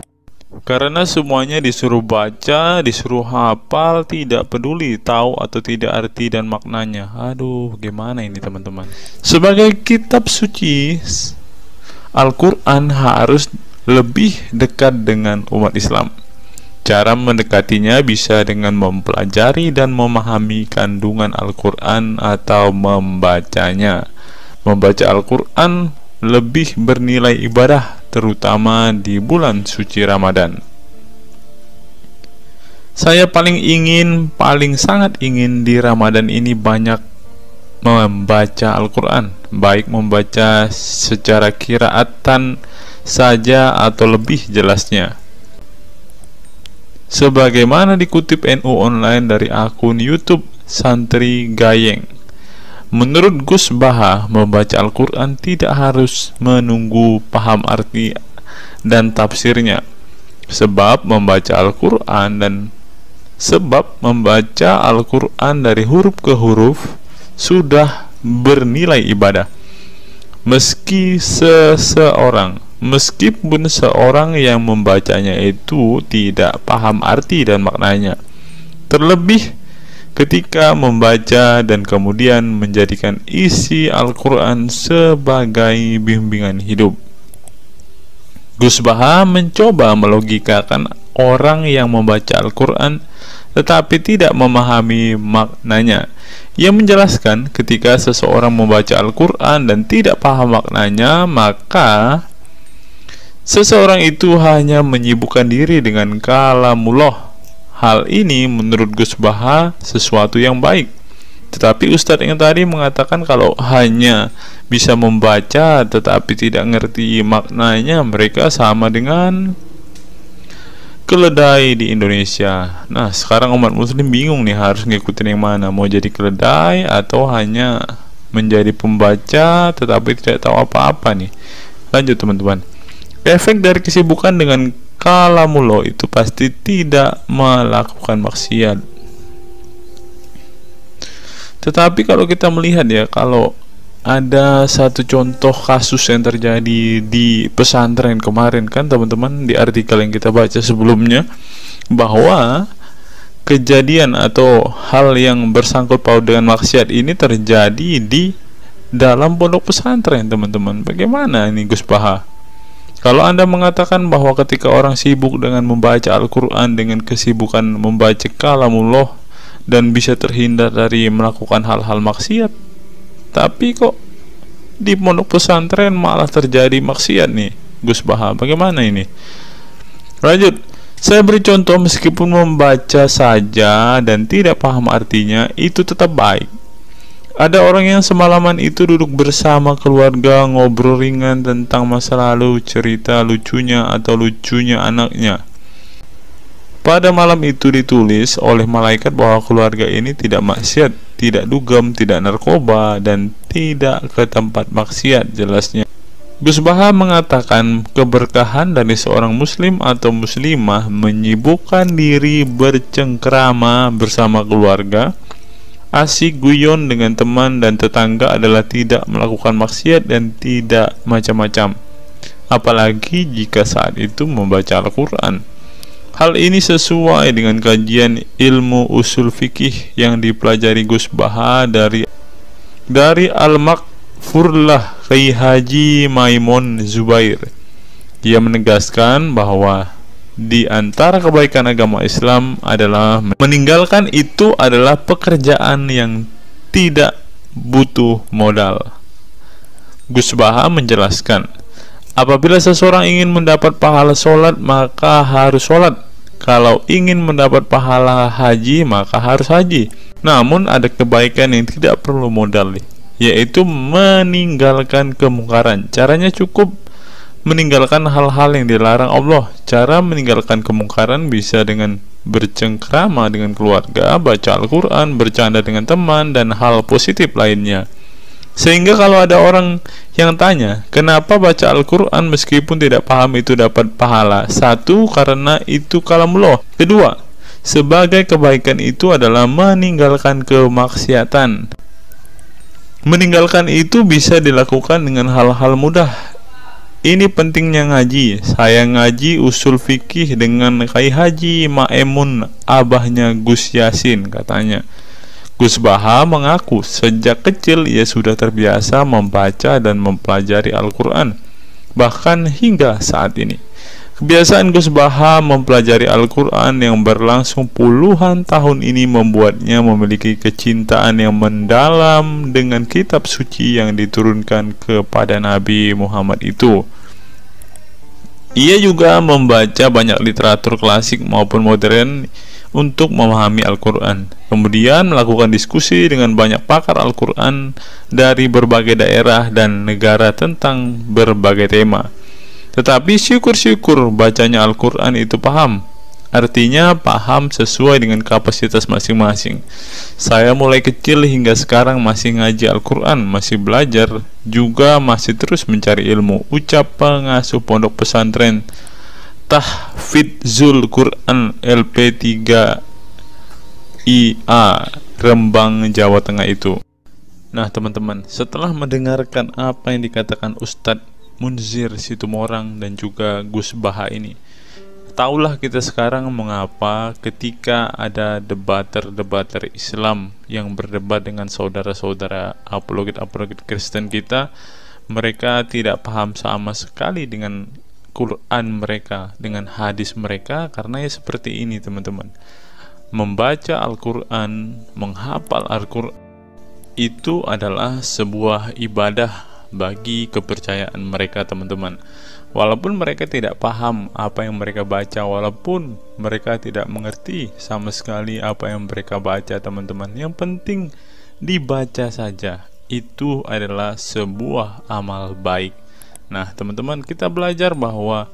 Karena semuanya disuruh baca, disuruh hafal, tidak peduli tahu atau tidak arti dan maknanya. Aduh, gimana ini teman-teman? Sebagai kitab suci, Al-Quran harus lebih dekat dengan umat Islam. Cara mendekatinya bisa dengan mempelajari dan memahami kandungan Al-Quran atau membacanya. Membaca Al-Quran lebih bernilai ibadah, terutama di bulan suci Ramadan. Saya paling sangat ingin di Ramadan ini banyak membaca Al-Quran, baik membaca secara qiraatan saja atau lebih jelasnya. Sebagaimana dikutip NU Online dari akun YouTube Santri Gayeng, menurut Gus Baha, membaca Al-Quran tidak harus menunggu paham arti dan tafsirnya, sebab membaca Al-Quran dari huruf ke huruf sudah bernilai ibadah. Meskipun seorang yang membacanya itu tidak paham arti dan maknanya, terlebih ketika membaca dan kemudian menjadikan isi Al-Quran sebagai bimbingan hidup. Gus Baha mencoba melogikakan orang yang membaca Al-Quran tetapi tidak memahami maknanya. Ia menjelaskan ketika seseorang membaca Al-Quran dan tidak paham maknanya, maka seseorang itu hanya menyibukkan diri dengan kalamullah. Hal ini menurut Gus Baha sesuatu yang baik. Tetapi Ustadz yang tadi mengatakan kalau hanya bisa membaca tetapi tidak ngerti maknanya, mereka sama dengan keledai di Indonesia. Nah, sekarang umat muslim bingung nih harus ngikutin yang mana, mau jadi keledai atau hanya menjadi pembaca tetapi tidak tahu apa-apa nih. Lanjut teman-teman. Efek dari kesibukan dengan kalamullah itu pasti tidak melakukan maksiat. Tetapi kalau kita melihat ya, kalau ada satu contoh kasus yang terjadi di pesantren kemarin kan teman-teman, di artikel yang kita baca sebelumnya, bahwa kejadian atau hal yang bersangkut paut dengan maksiat ini terjadi di dalam pondok pesantren, teman-teman. Bagaimana ini Gus Baha? Kalau Anda mengatakan bahwa ketika orang sibuk dengan membaca Al-Quran dengan kesibukan membaca kalamullah dan bisa terhindar dari melakukan hal-hal maksiat, tapi kok di pondok pesantren malah terjadi maksiat nih Gus Baha, bagaimana ini? Lanjut, saya beri contoh, meskipun membaca saja dan tidak paham artinya itu tetap baik. Ada orang yang semalaman itu duduk bersama keluarga, ngobrol ringan tentang masa lalu, cerita lucunya atau lucunya anaknya. Pada malam itu ditulis oleh malaikat bahwa keluarga ini tidak maksiat, tidak dugem, tidak narkoba, dan tidak ke tempat maksiat, jelasnya. Gus Baha mengatakan keberkahan dari seorang muslim atau muslimah menyibukkan diri bercengkrama bersama keluarga, asik guyon dengan teman dan tetangga adalah tidak melakukan maksiat dan tidak macam-macam, apalagi jika saat itu membaca Al-Quran. Hal ini sesuai dengan kajian ilmu usul fikih yang dipelajari Gus Baha dari Al-Makfurlah Kiai Haji Maimun Zubair. Ia menegaskan bahwa di antara kebaikan agama Islam adalah meninggalkan itu adalah pekerjaan yang tidak butuh modal. Gus Baha menjelaskan, apabila seseorang ingin mendapat pahala sholat, maka harus sholat. Kalau ingin mendapat pahala haji, maka harus haji. Namun ada kebaikan yang tidak perlu modal, yaitu meninggalkan kemungkaran. Caranya cukup meninggalkan hal-hal yang dilarang Allah. Cara meninggalkan kemungkaran bisa dengan bercengkrama dengan keluarga, baca Al-Quran, bercanda dengan teman, dan hal positif lainnya. Sehingga kalau ada orang yang tanya, kenapa baca Al-Quran meskipun tidak paham itu dapat pahala? Satu, karena itu kalamullah. Kedua, sebagai kebaikan itu adalah meninggalkan kemaksiatan. Meninggalkan itu bisa dilakukan dengan hal-hal mudah. Ini pentingnya ngaji. Saya ngaji usul fikih dengan Kai Haji Maemun, abahnya Gus Yasin, katanya. Gus Baha mengaku sejak kecil ia sudah terbiasa membaca dan mempelajari Al-Quran, bahkan hingga saat ini. Kebiasaan Gus Baha mempelajari Al-Quran yang berlangsung puluhan tahun ini membuatnya memiliki kecintaan yang mendalam dengan kitab suci yang diturunkan kepada Nabi Muhammad itu. Ia juga membaca banyak literatur klasik maupun modern untuk memahami Al-Quran. Kemudian melakukan diskusi dengan banyak pakar Al-Quran dari berbagai daerah dan negara tentang berbagai tema. Tetapi syukur-syukur bacanya Al-Quran itu paham. Artinya paham sesuai dengan kapasitas masing-masing. Saya mulai kecil hingga sekarang masih ngaji Al-Quran, masih belajar, juga masih terus mencari ilmu. Ucap pengasuh pondok pesantren Tahfidzul Quran LP3 IA Rembang, Jawa Tengah itu. Nah teman-teman, setelah mendengarkan apa yang dikatakan Ustadz Munzir Situmorang dan juga Gus Baha ini, taulah kita sekarang mengapa ketika ada debater Islam yang berdebat dengan saudara-saudara apologet Kristen kita, mereka tidak paham sama sekali dengan Quran mereka, dengan hadis mereka, karena ya seperti ini teman-teman. Membaca Al-Quran, menghafal Al-Quran itu adalah sebuah ibadah bagi kepercayaan mereka teman-teman. Walaupun mereka tidak paham apa yang mereka baca, walaupun mereka tidak mengerti sama sekali apa yang mereka baca teman-teman, yang penting dibaca saja, itu adalah sebuah amal baik. Nah teman-teman, kita belajar bahwa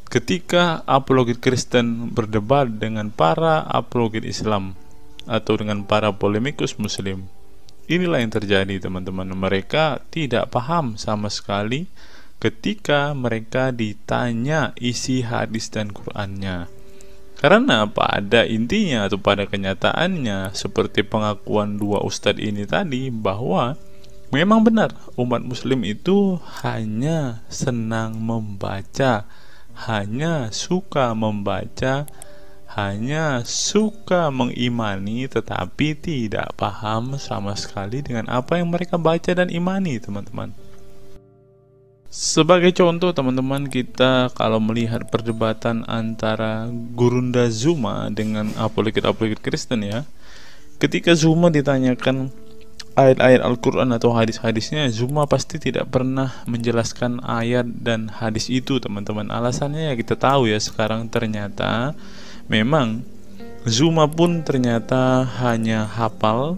ketika apologet Kristen berdebat dengan para apologet Islam atau dengan para polemikus Muslim, inilah yang terjadi teman-teman. Mereka tidak paham sama sekali ketika mereka ditanya isi hadis dan Qur'annya. Karena pada intinya atau pada kenyataannya, seperti pengakuan dua ustadz ini tadi, bahwa memang benar umat muslim itu hanya senang membaca, hanya suka membaca, hanya suka mengimani, tetapi tidak paham sama sekali dengan apa yang mereka baca dan imani teman-teman. Sebagai contoh teman-teman, kita kalau melihat perdebatan antara Gurunda Zuma dengan apologet Kristen ya, ketika Zuma ditanyakan ayat-ayat Al-Quran atau hadis-hadisnya, Zuma pasti tidak pernah menjelaskan ayat dan hadis itu teman-teman. Alasannya ya kita tahu ya, sekarang ternyata memang Zuma pun ternyata hanya hafal,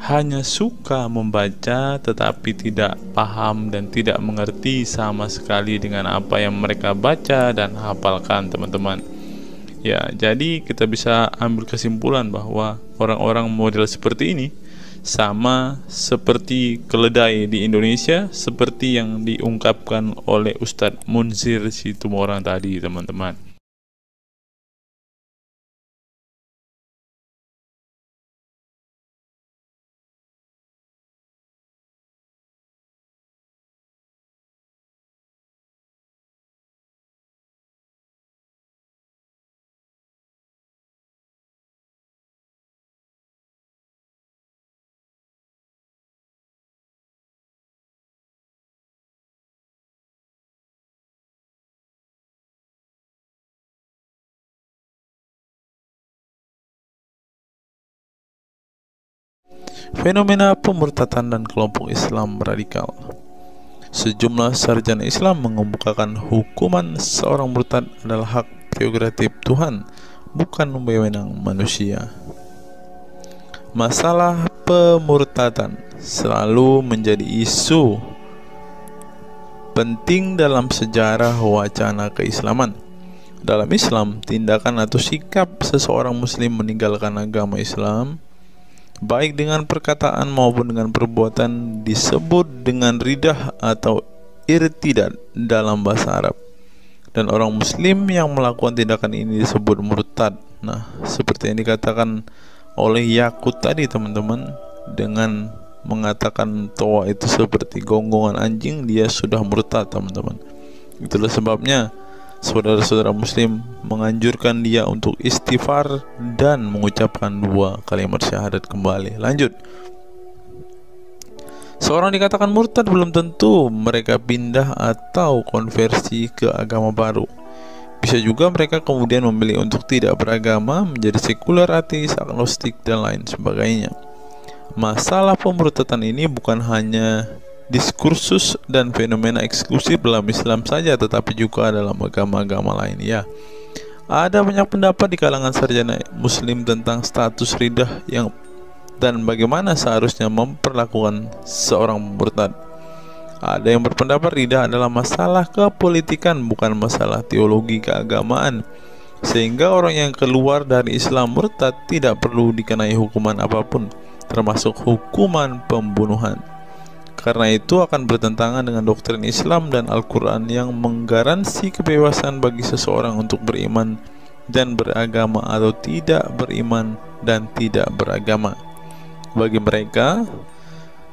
hanya suka membaca, tetapi tidak paham dan tidak mengerti sama sekali dengan apa yang mereka baca dan hafalkan teman-teman. Ya, jadi kita bisa ambil kesimpulan bahwa orang-orang model seperti ini sama seperti keledai di Indonesia, seperti yang diungkapkan oleh Ustadz Munzir Situmorang tadi teman-teman. Fenomena pemurtadan dan kelompok Islam radikal. Sejumlah sarjana Islam mengemukakan hukuman seorang murtad adalah hak prerogatif Tuhan, bukan wewenang manusia. Masalah pemurtadan selalu menjadi isu penting dalam sejarah wacana keislaman. Dalam Islam, tindakan atau sikap seseorang muslim meninggalkan agama Islam, baik dengan perkataan maupun dengan perbuatan, disebut dengan ridah atau irtidad dalam bahasa Arab. Dan orang muslim yang melakukan tindakan ini disebut murtad. Nah, seperti yang dikatakan oleh Yakut tadi teman-teman, dengan mengatakan toa itu seperti gonggongan anjing, dia sudah murtad teman-teman. Itulah sebabnya saudara-saudara muslim menganjurkan dia untuk istighfar dan mengucapkan 2 kalimat syahadat kembali. Lanjut. Seorang dikatakan murtad belum tentu mereka pindah atau konversi ke agama baru. Bisa juga mereka kemudian memilih untuk tidak beragama, menjadi sekuler, ateis, agnostik, dan lain sebagainya. Masalah pemurtadan ini bukan hanya diskursus dan fenomena eksklusif dalam Islam saja, tetapi juga dalam agama-agama lain. Ya, ada banyak pendapat di kalangan sarjana muslim tentang status ridah dan bagaimana seharusnya memperlakukan seorang murtad. Ada yang berpendapat ridah adalah masalah kepolitikan, bukan masalah teologi keagamaan, sehingga orang yang keluar dari Islam murtad tidak perlu dikenai hukuman apapun, termasuk hukuman pembunuhan. Karena itu akan bertentangan dengan doktrin Islam dan Al-Quran yang menggaransi kebebasan bagi seseorang untuk beriman dan beragama atau tidak beriman dan tidak beragama. Bagi mereka,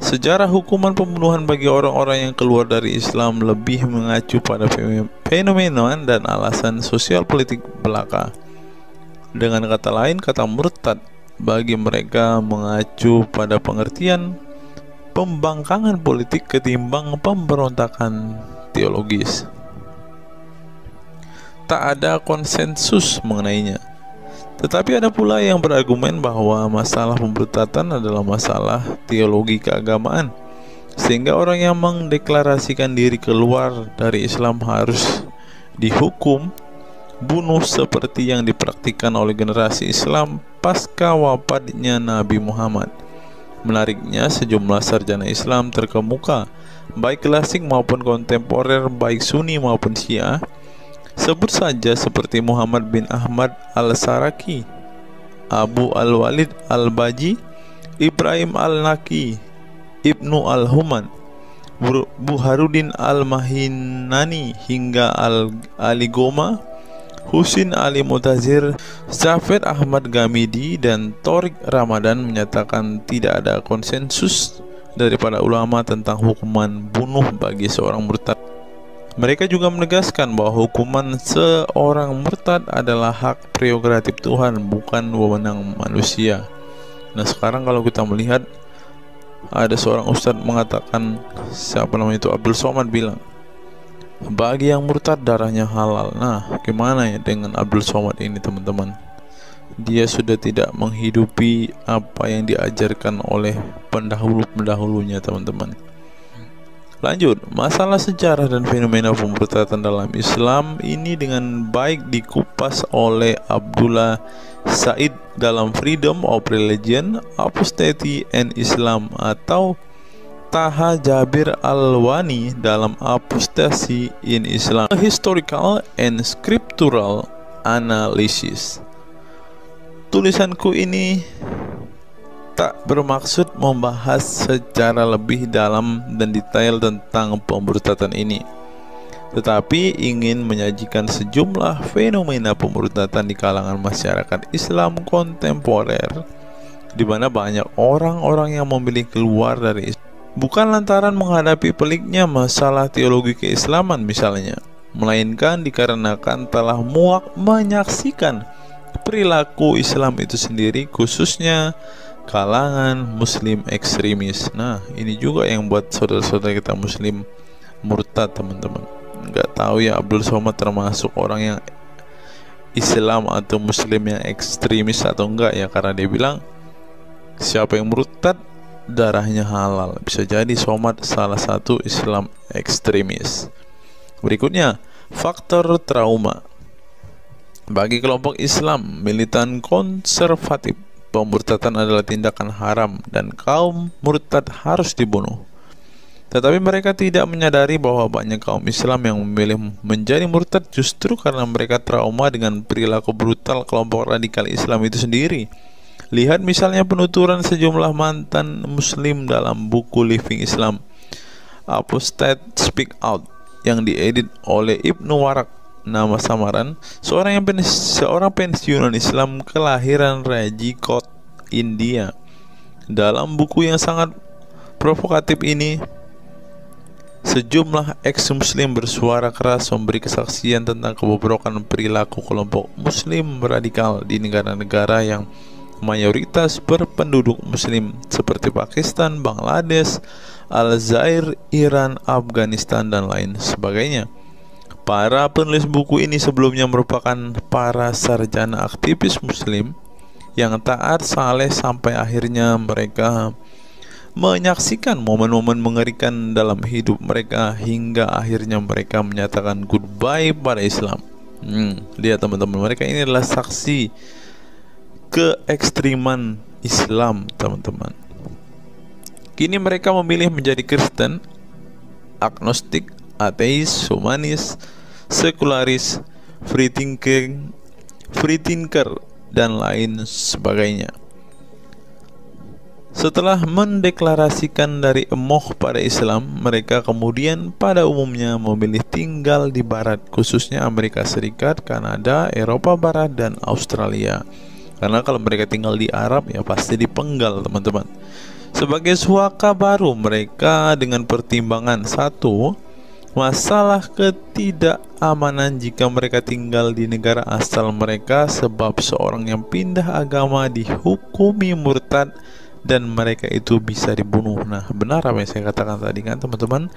sejarah hukuman pembunuhan bagi orang-orang yang keluar dari Islam lebih mengacu pada fenomena dan alasan sosial politik belaka. Dengan kata lain, kata murtad bagi mereka mengacu pada pengertian pembangkangan politik ketimbang pemberontakan teologis. Tak ada konsensus mengenainya. Tetapi ada pula yang berargumen bahwa masalah pemurtadan adalah masalah teologi keagamaan, sehingga orang yang mendeklarasikan diri keluar dari Islam harus dihukum bunuh seperti yang dipraktikkan oleh generasi Islam pasca wafatnya Nabi Muhammad. Menariknya, sejumlah sarjana Islam terkemuka, baik klasik maupun kontemporer, baik Sunni maupun Syiah, sebut saja seperti Muhammad bin Ahmad al-Saraki, Abu al-Walid al-Baji, Ibrahim al-Naqi, Ibnu al-Human, Buharuddin al-Mahinani hingga Ali Goma, Husin Ali Mutazir, Zafir Ahmad Gamidi, dan Torik Ramadan menyatakan tidak ada konsensus dari para ulama tentang hukuman bunuh bagi seorang murtad. Mereka juga menegaskan bahwa hukuman seorang murtad adalah hak prerogatif Tuhan, bukan wewenang manusia. Nah, sekarang kalau kita melihat, ada seorang ustadz mengatakan, siapa namanya itu, Abdul Somad, bilang bagi yang murtad darahnya halal. Nah, gimana ya dengan Abdul Somad ini teman-teman? Dia sudah tidak menghidupi apa yang diajarkan oleh pendahulu-pendahulunya teman-teman. Lanjut, masalah sejarah dan fenomena pemurtadan dalam Islam ini dengan baik dikupas oleh Abdullah Said dalam Freedom of Religion, Apostasy and Islam, atau Taha Jabir Al-Wani dalam Apostasy in Islam, A Historical and Scriptural Analysis. Tulisanku ini tak bermaksud membahas secara lebih dalam dan detail tentang pemurtadan ini, tetapi ingin menyajikan sejumlah fenomena pemurtadan di kalangan masyarakat Islam kontemporer, di mana banyak orang-orang yang memilih keluar dari Islam bukan lantaran menghadapi peliknya masalah teologi keislaman misalnya, melainkan dikarenakan telah muak menyaksikan perilaku Islam itu sendiri, khususnya kalangan muslim ekstremis. Nah, ini juga yang buat saudara-saudara kita muslim murtad teman-teman. Nggak tahu ya Abdul Somad termasuk orang yang Islam atau muslim yang ekstremis atau enggak ya, karena dia bilang siapa yang murtad darahnya halal. Bisa jadi Somad salah satu Islam ekstremis. Berikutnya, faktor trauma. Bagi kelompok Islam militan konservatif, pemurtadan adalah tindakan haram dan kaum murtad harus dibunuh. Tetapi mereka tidak menyadari bahwa banyak kaum Islam yang memilih menjadi murtad justru karena mereka trauma dengan perilaku brutal kelompok radikal Islam itu sendiri. Lihat misalnya penuturan sejumlah mantan muslim dalam buku Living Islam, Apostate Speak Out, yang diedit oleh Ibnu Warak, nama samaran seorang pensiunan Islam kelahiran Rajkot, India. Dalam buku yang sangat provokatif ini, sejumlah ex-muslim bersuara keras memberi kesaksian tentang kebobrokan perilaku kelompok muslim radikal di negara-negara yang mayoritas berpenduduk muslim seperti Pakistan, Bangladesh, Aljazair, Iran, Afghanistan, dan lain sebagainya. Para penulis buku ini sebelumnya merupakan para sarjana aktivis muslim yang taat saleh sampai akhirnya mereka menyaksikan momen-momen mengerikan dalam hidup mereka hingga akhirnya mereka menyatakan goodbye pada Islam. Lihat teman-teman, mereka ini adalah saksi keekstriman Islam, teman-teman. Kini mereka memilih menjadi Kristen, agnostik, ateis, humanis, sekularis, free thinker, dan lain sebagainya. Setelah mendeklarasikan dari emoh pada Islam, mereka kemudian pada umumnya memilih tinggal di Barat, khususnya Amerika Serikat, Kanada, Eropa Barat, dan Australia. Karena kalau mereka tinggal di Arab ya pasti dipenggal, teman-teman. Sebagai suaka baru mereka dengan pertimbangan satu, masalah ketidakamanan jika mereka tinggal di negara asal mereka, sebab seorang yang pindah agama dihukumi murtad dan mereka itu bisa dibunuh. Nah, benar apa yang saya katakan tadi kan, teman-teman.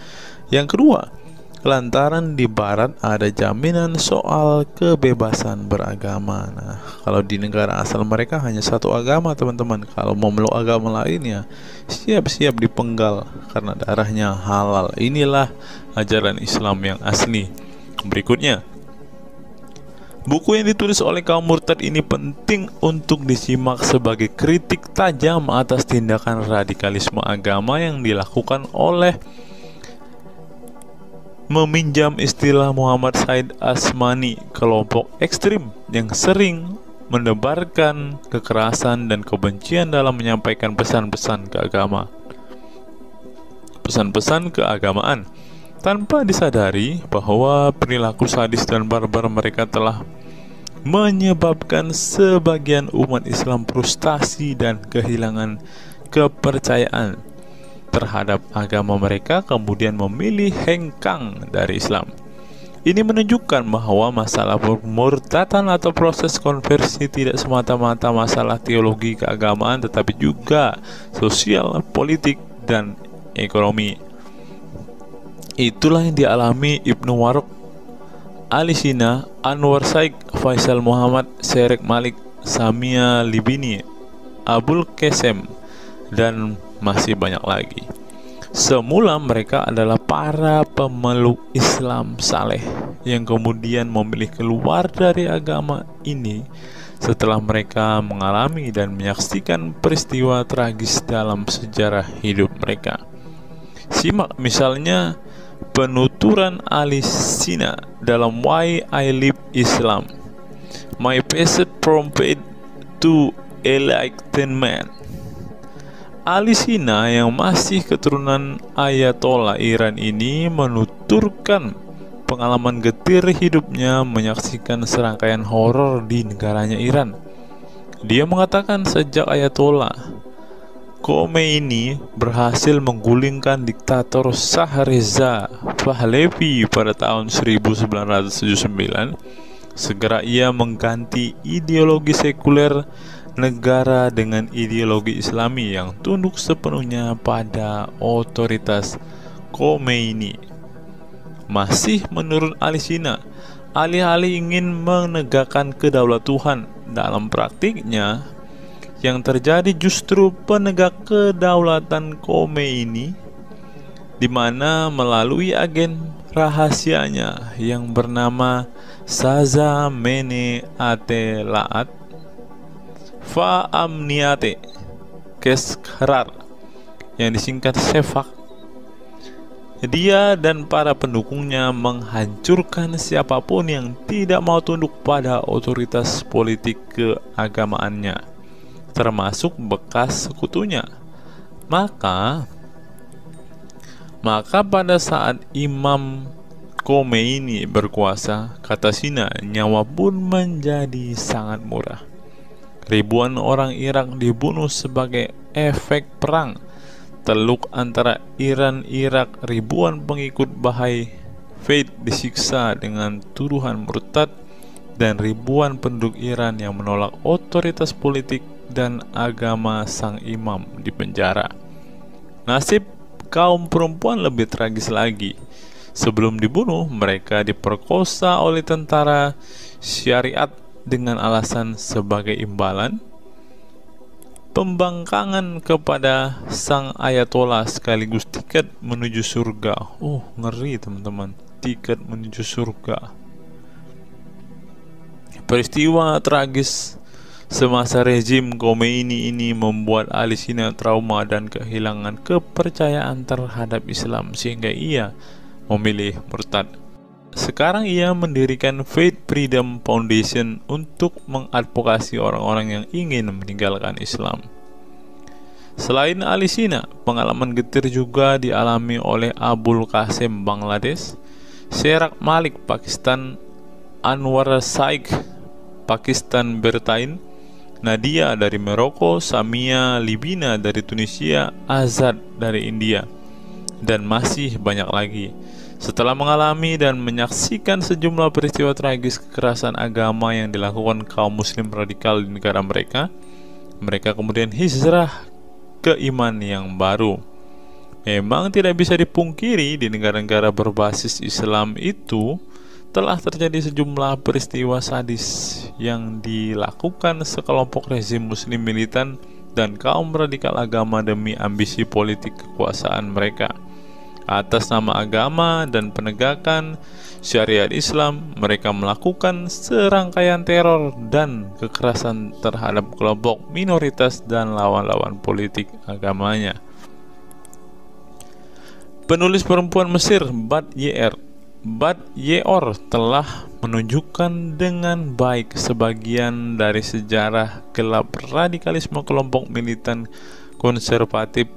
Yang kedua, lantaran di Barat ada jaminan soal kebebasan beragama. Nah, kalau di negara asal mereka hanya satu agama, teman-teman. Kalau mau meluk agama lainnya, siap-siap dipenggal karena darahnya halal. Inilah ajaran Islam yang asli. Berikutnya, buku yang ditulis oleh kaum murtad ini penting untuk disimak sebagai kritik tajam atas tindakan radikalisme agama yang dilakukan oleh, meminjam istilah Muhammad Said Asmani, kelompok ekstrim yang sering menebarkan kekerasan dan kebencian dalam menyampaikan pesan-pesan keagamaan tanpa disadari bahwa perilaku sadis dan barbar mereka telah menyebabkan sebagian umat Islam frustasi dan kehilangan kepercayaan terhadap agama mereka, kemudian memilih hengkang dari Islam. Ini menunjukkan bahwa masalah pemurtadan atau proses konversi tidak semata-mata masalah teologi keagamaan, tetapi juga sosial, politik, dan ekonomi. Itulah yang dialami Ibnu Warok, Ali Sina, Anwar Saik, Faisal Muhammad, Syarek Malik, Samia Libini, Abul Qasem, dan masih banyak lagi. Semula mereka adalah para pemeluk Islam saleh yang kemudian memilih keluar dari agama ini setelah mereka mengalami dan menyaksikan peristiwa tragis dalam sejarah hidup mereka. Simak misalnya penuturan Ali Sina dalam Why I Live Islam, My Passage from Faith to Enlightenment. Ali Sina yang masih keturunan Ayatollah Iran ini menuturkan pengalaman getir hidupnya menyaksikan serangkaian horor di negaranya Iran. Dia mengatakan sejak Ayatollah Khomeini berhasil menggulingkan diktator Shah Reza Pahlavi pada tahun 1979, segera ia mengganti ideologi sekuler negara dengan ideologi Islami yang tunduk sepenuhnya pada otoritas Khomeini. Masih menurut Ali Sina, alih-alih ingin menegakkan kedaulatan Tuhan, dalam praktiknya yang terjadi justru penegak kedaulatan Khomeini, di mana melalui agen rahasianya yang bernama Saza Mene Ate Laat Fa Amniate Keskharar, yang disingkat SEFAK, dia dan para pendukungnya menghancurkan siapapun yang tidak mau tunduk pada otoritas politik keagamaannya, termasuk bekas sekutunya. Maka pada saat Imam Khomeini berkuasa, kata Sina, nyawa pun menjadi sangat murah. Ribuan orang Irak dibunuh sebagai efek perang teluk antara Iran-Irak. Ribuan pengikut Bahai Faith disiksa dengan tuduhan murtad, dan ribuan penduduk Iran yang menolak otoritas politik dan agama sang imam dipenjara. Nasib kaum perempuan lebih tragis lagi. Sebelum dibunuh, mereka diperkosa oleh tentara syariat dengan alasan sebagai imbalan pembangkangan kepada sang ayatollah sekaligus tiket menuju surga. Oh, ngeri teman-teman, tiket menuju surga. Peristiwa tragis semasa rezim Khomeini ini membuat Ali Sina trauma dan kehilangan kepercayaan terhadap Islam, sehingga ia memilih murtad. Sekarang ia mendirikan Faith Freedom Foundation untuk mengadvokasi orang-orang yang ingin meninggalkan Islam. Selain Ali Sina, pengalaman getir juga dialami oleh Abul Qasim Bangladesh, Sherak Malik Pakistan, Anwar Saik Pakistan Bertain, Nadia dari Maroko, Samia Libina dari Tunisia, Azad dari India, dan masih banyak lagi. Setelah mengalami dan menyaksikan sejumlah peristiwa tragis kekerasan agama yang dilakukan kaum muslim radikal di negara mereka, mereka kemudian hijrah ke iman yang baru. Memang tidak bisa dipungkiri di negara-negara berbasis Islam itu telah terjadi sejumlah peristiwa sadis yang dilakukan sekelompok rezim muslim militan dan kaum radikal agama demi ambisi politik kekuasaan mereka. Atas nama agama dan penegakan syariat Islam, mereka melakukan serangkaian teror dan kekerasan terhadap kelompok minoritas dan lawan-lawan politik agamanya. Penulis perempuan Mesir Bad Yeor telah menunjukkan dengan baik sebagian dari sejarah gelap radikalisme kelompok militan konservatif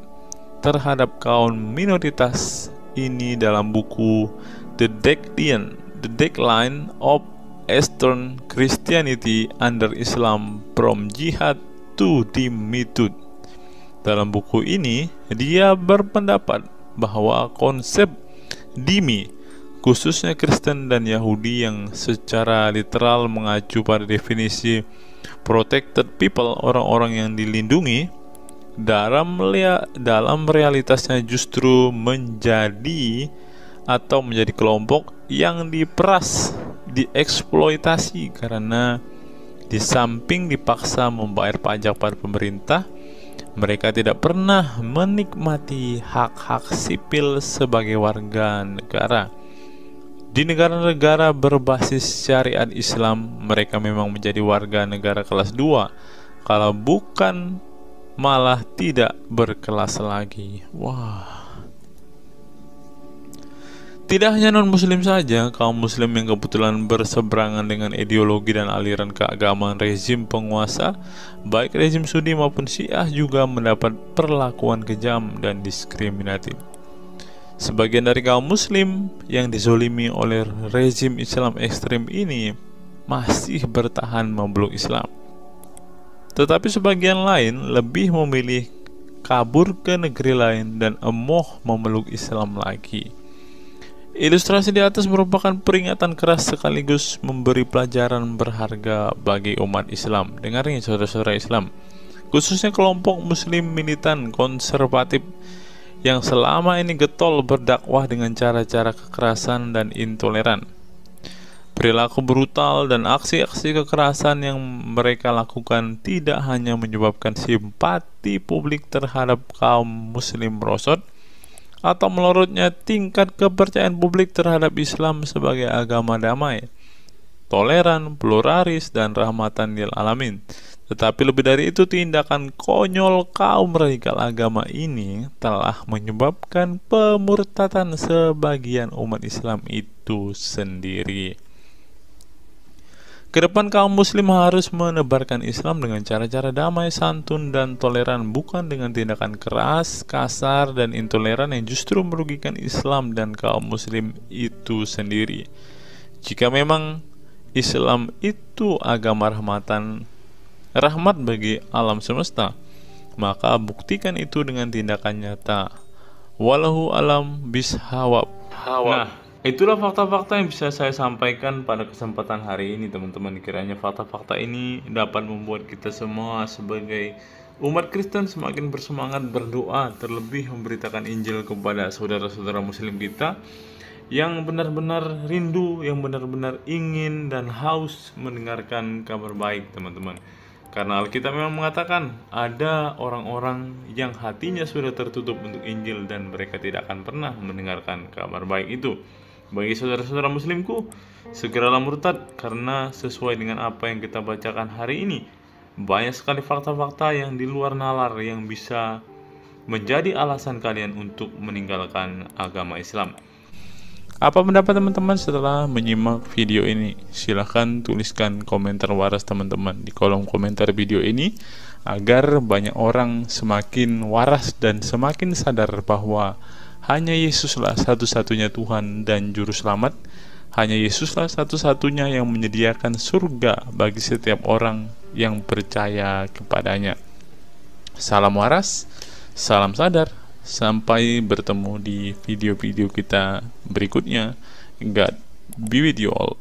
terhadap kaum minoritas ini dalam buku The Decline of Eastern Christianity Under Islam From Jihad to Dhimmitud. Dalam buku ini, dia berpendapat bahwa konsep dhimmi, khususnya Kristen dan Yahudi yang secara literal mengacu pada definisi protected people, orang-orang yang dilindungi, dalam realitasnya justru menjadi kelompok yang diperas, dieksploitasi, karena di samping dipaksa membayar pajak pada pemerintah, mereka tidak pernah menikmati hak-hak sipil sebagai warga negara. Di negara-negara berbasis syariat Islam, mereka memang menjadi warga negara kelas 2, kalau bukan malah tidak berkelas lagi. Wah. Tidak hanya non-muslim saja, kaum muslim yang kebetulan berseberangan dengan ideologi dan aliran keagamaan rezim penguasa, baik rezim Sunni maupun Syiah, juga mendapat perlakuan kejam dan diskriminatif. Sebagian dari kaum muslim yang dizolimi oleh rezim Islam ekstrem ini masih bertahan memeluk Islam. Tetapi sebagian lain lebih memilih kabur ke negeri lain dan emoh memeluk Islam lagi. Ilustrasi di atas merupakan peringatan keras sekaligus memberi pelajaran berharga bagi umat Islam. Dengarnya saudara-saudara Islam, khususnya kelompok muslim militan konservatif yang selama ini getol berdakwah dengan cara-cara kekerasan dan intoleran. Perilaku brutal dan aksi-aksi kekerasan yang mereka lakukan tidak hanya menyebabkan simpati publik terhadap kaum muslim merosot atau melorotnya tingkat kepercayaan publik terhadap Islam sebagai agama damai, toleran, pluralis, dan rahmatan lil alamin. Tetapi lebih dari itu, tindakan konyol kaum radikal agama ini telah menyebabkan pemurtadan sebagian umat Islam itu sendiri. Kedepan kaum muslim harus menebarkan Islam dengan cara-cara damai, santun, dan toleran, bukan dengan tindakan keras, kasar, dan intoleran yang justru merugikan Islam dan kaum muslim itu sendiri. Jika memang Islam itu agama rahmat bagi alam semesta, maka buktikan itu dengan tindakan nyata. Wallahu alam bishawab. Nah, itulah fakta-fakta yang bisa saya sampaikan pada kesempatan hari ini, teman-teman. Kiranya fakta-fakta ini dapat membuat kita semua sebagai umat Kristen semakin bersemangat berdoa, terlebih memberitakan Injil kepada saudara-saudara muslim kita yang benar-benar rindu, yang benar-benar ingin dan haus mendengarkan kabar baik, teman-teman. Karena Alkitab memang mengatakan ada orang-orang yang hatinya sudah tertutup untuk Injil dan mereka tidak akan pernah mendengarkan kabar baik itu. Bagi saudara-saudara muslimku, segeralah murtad, karena sesuai dengan apa yang kita bacakan hari ini, banyak sekali fakta-fakta yang di luar nalar yang bisa menjadi alasan kalian untuk meninggalkan agama Islam. Apa pendapat teman-teman setelah menyimak video ini? Silahkan tuliskan komentar waras teman-teman di kolom komentar video ini, agar banyak orang semakin waras dan semakin sadar bahwa hanya Yesuslah satu-satunya Tuhan dan Juru Selamat. Hanya Yesuslah satu-satunya yang menyediakan surga bagi setiap orang yang percaya kepadanya. Salam waras, salam sadar. Sampai bertemu di video-video kita berikutnya. God be with you all.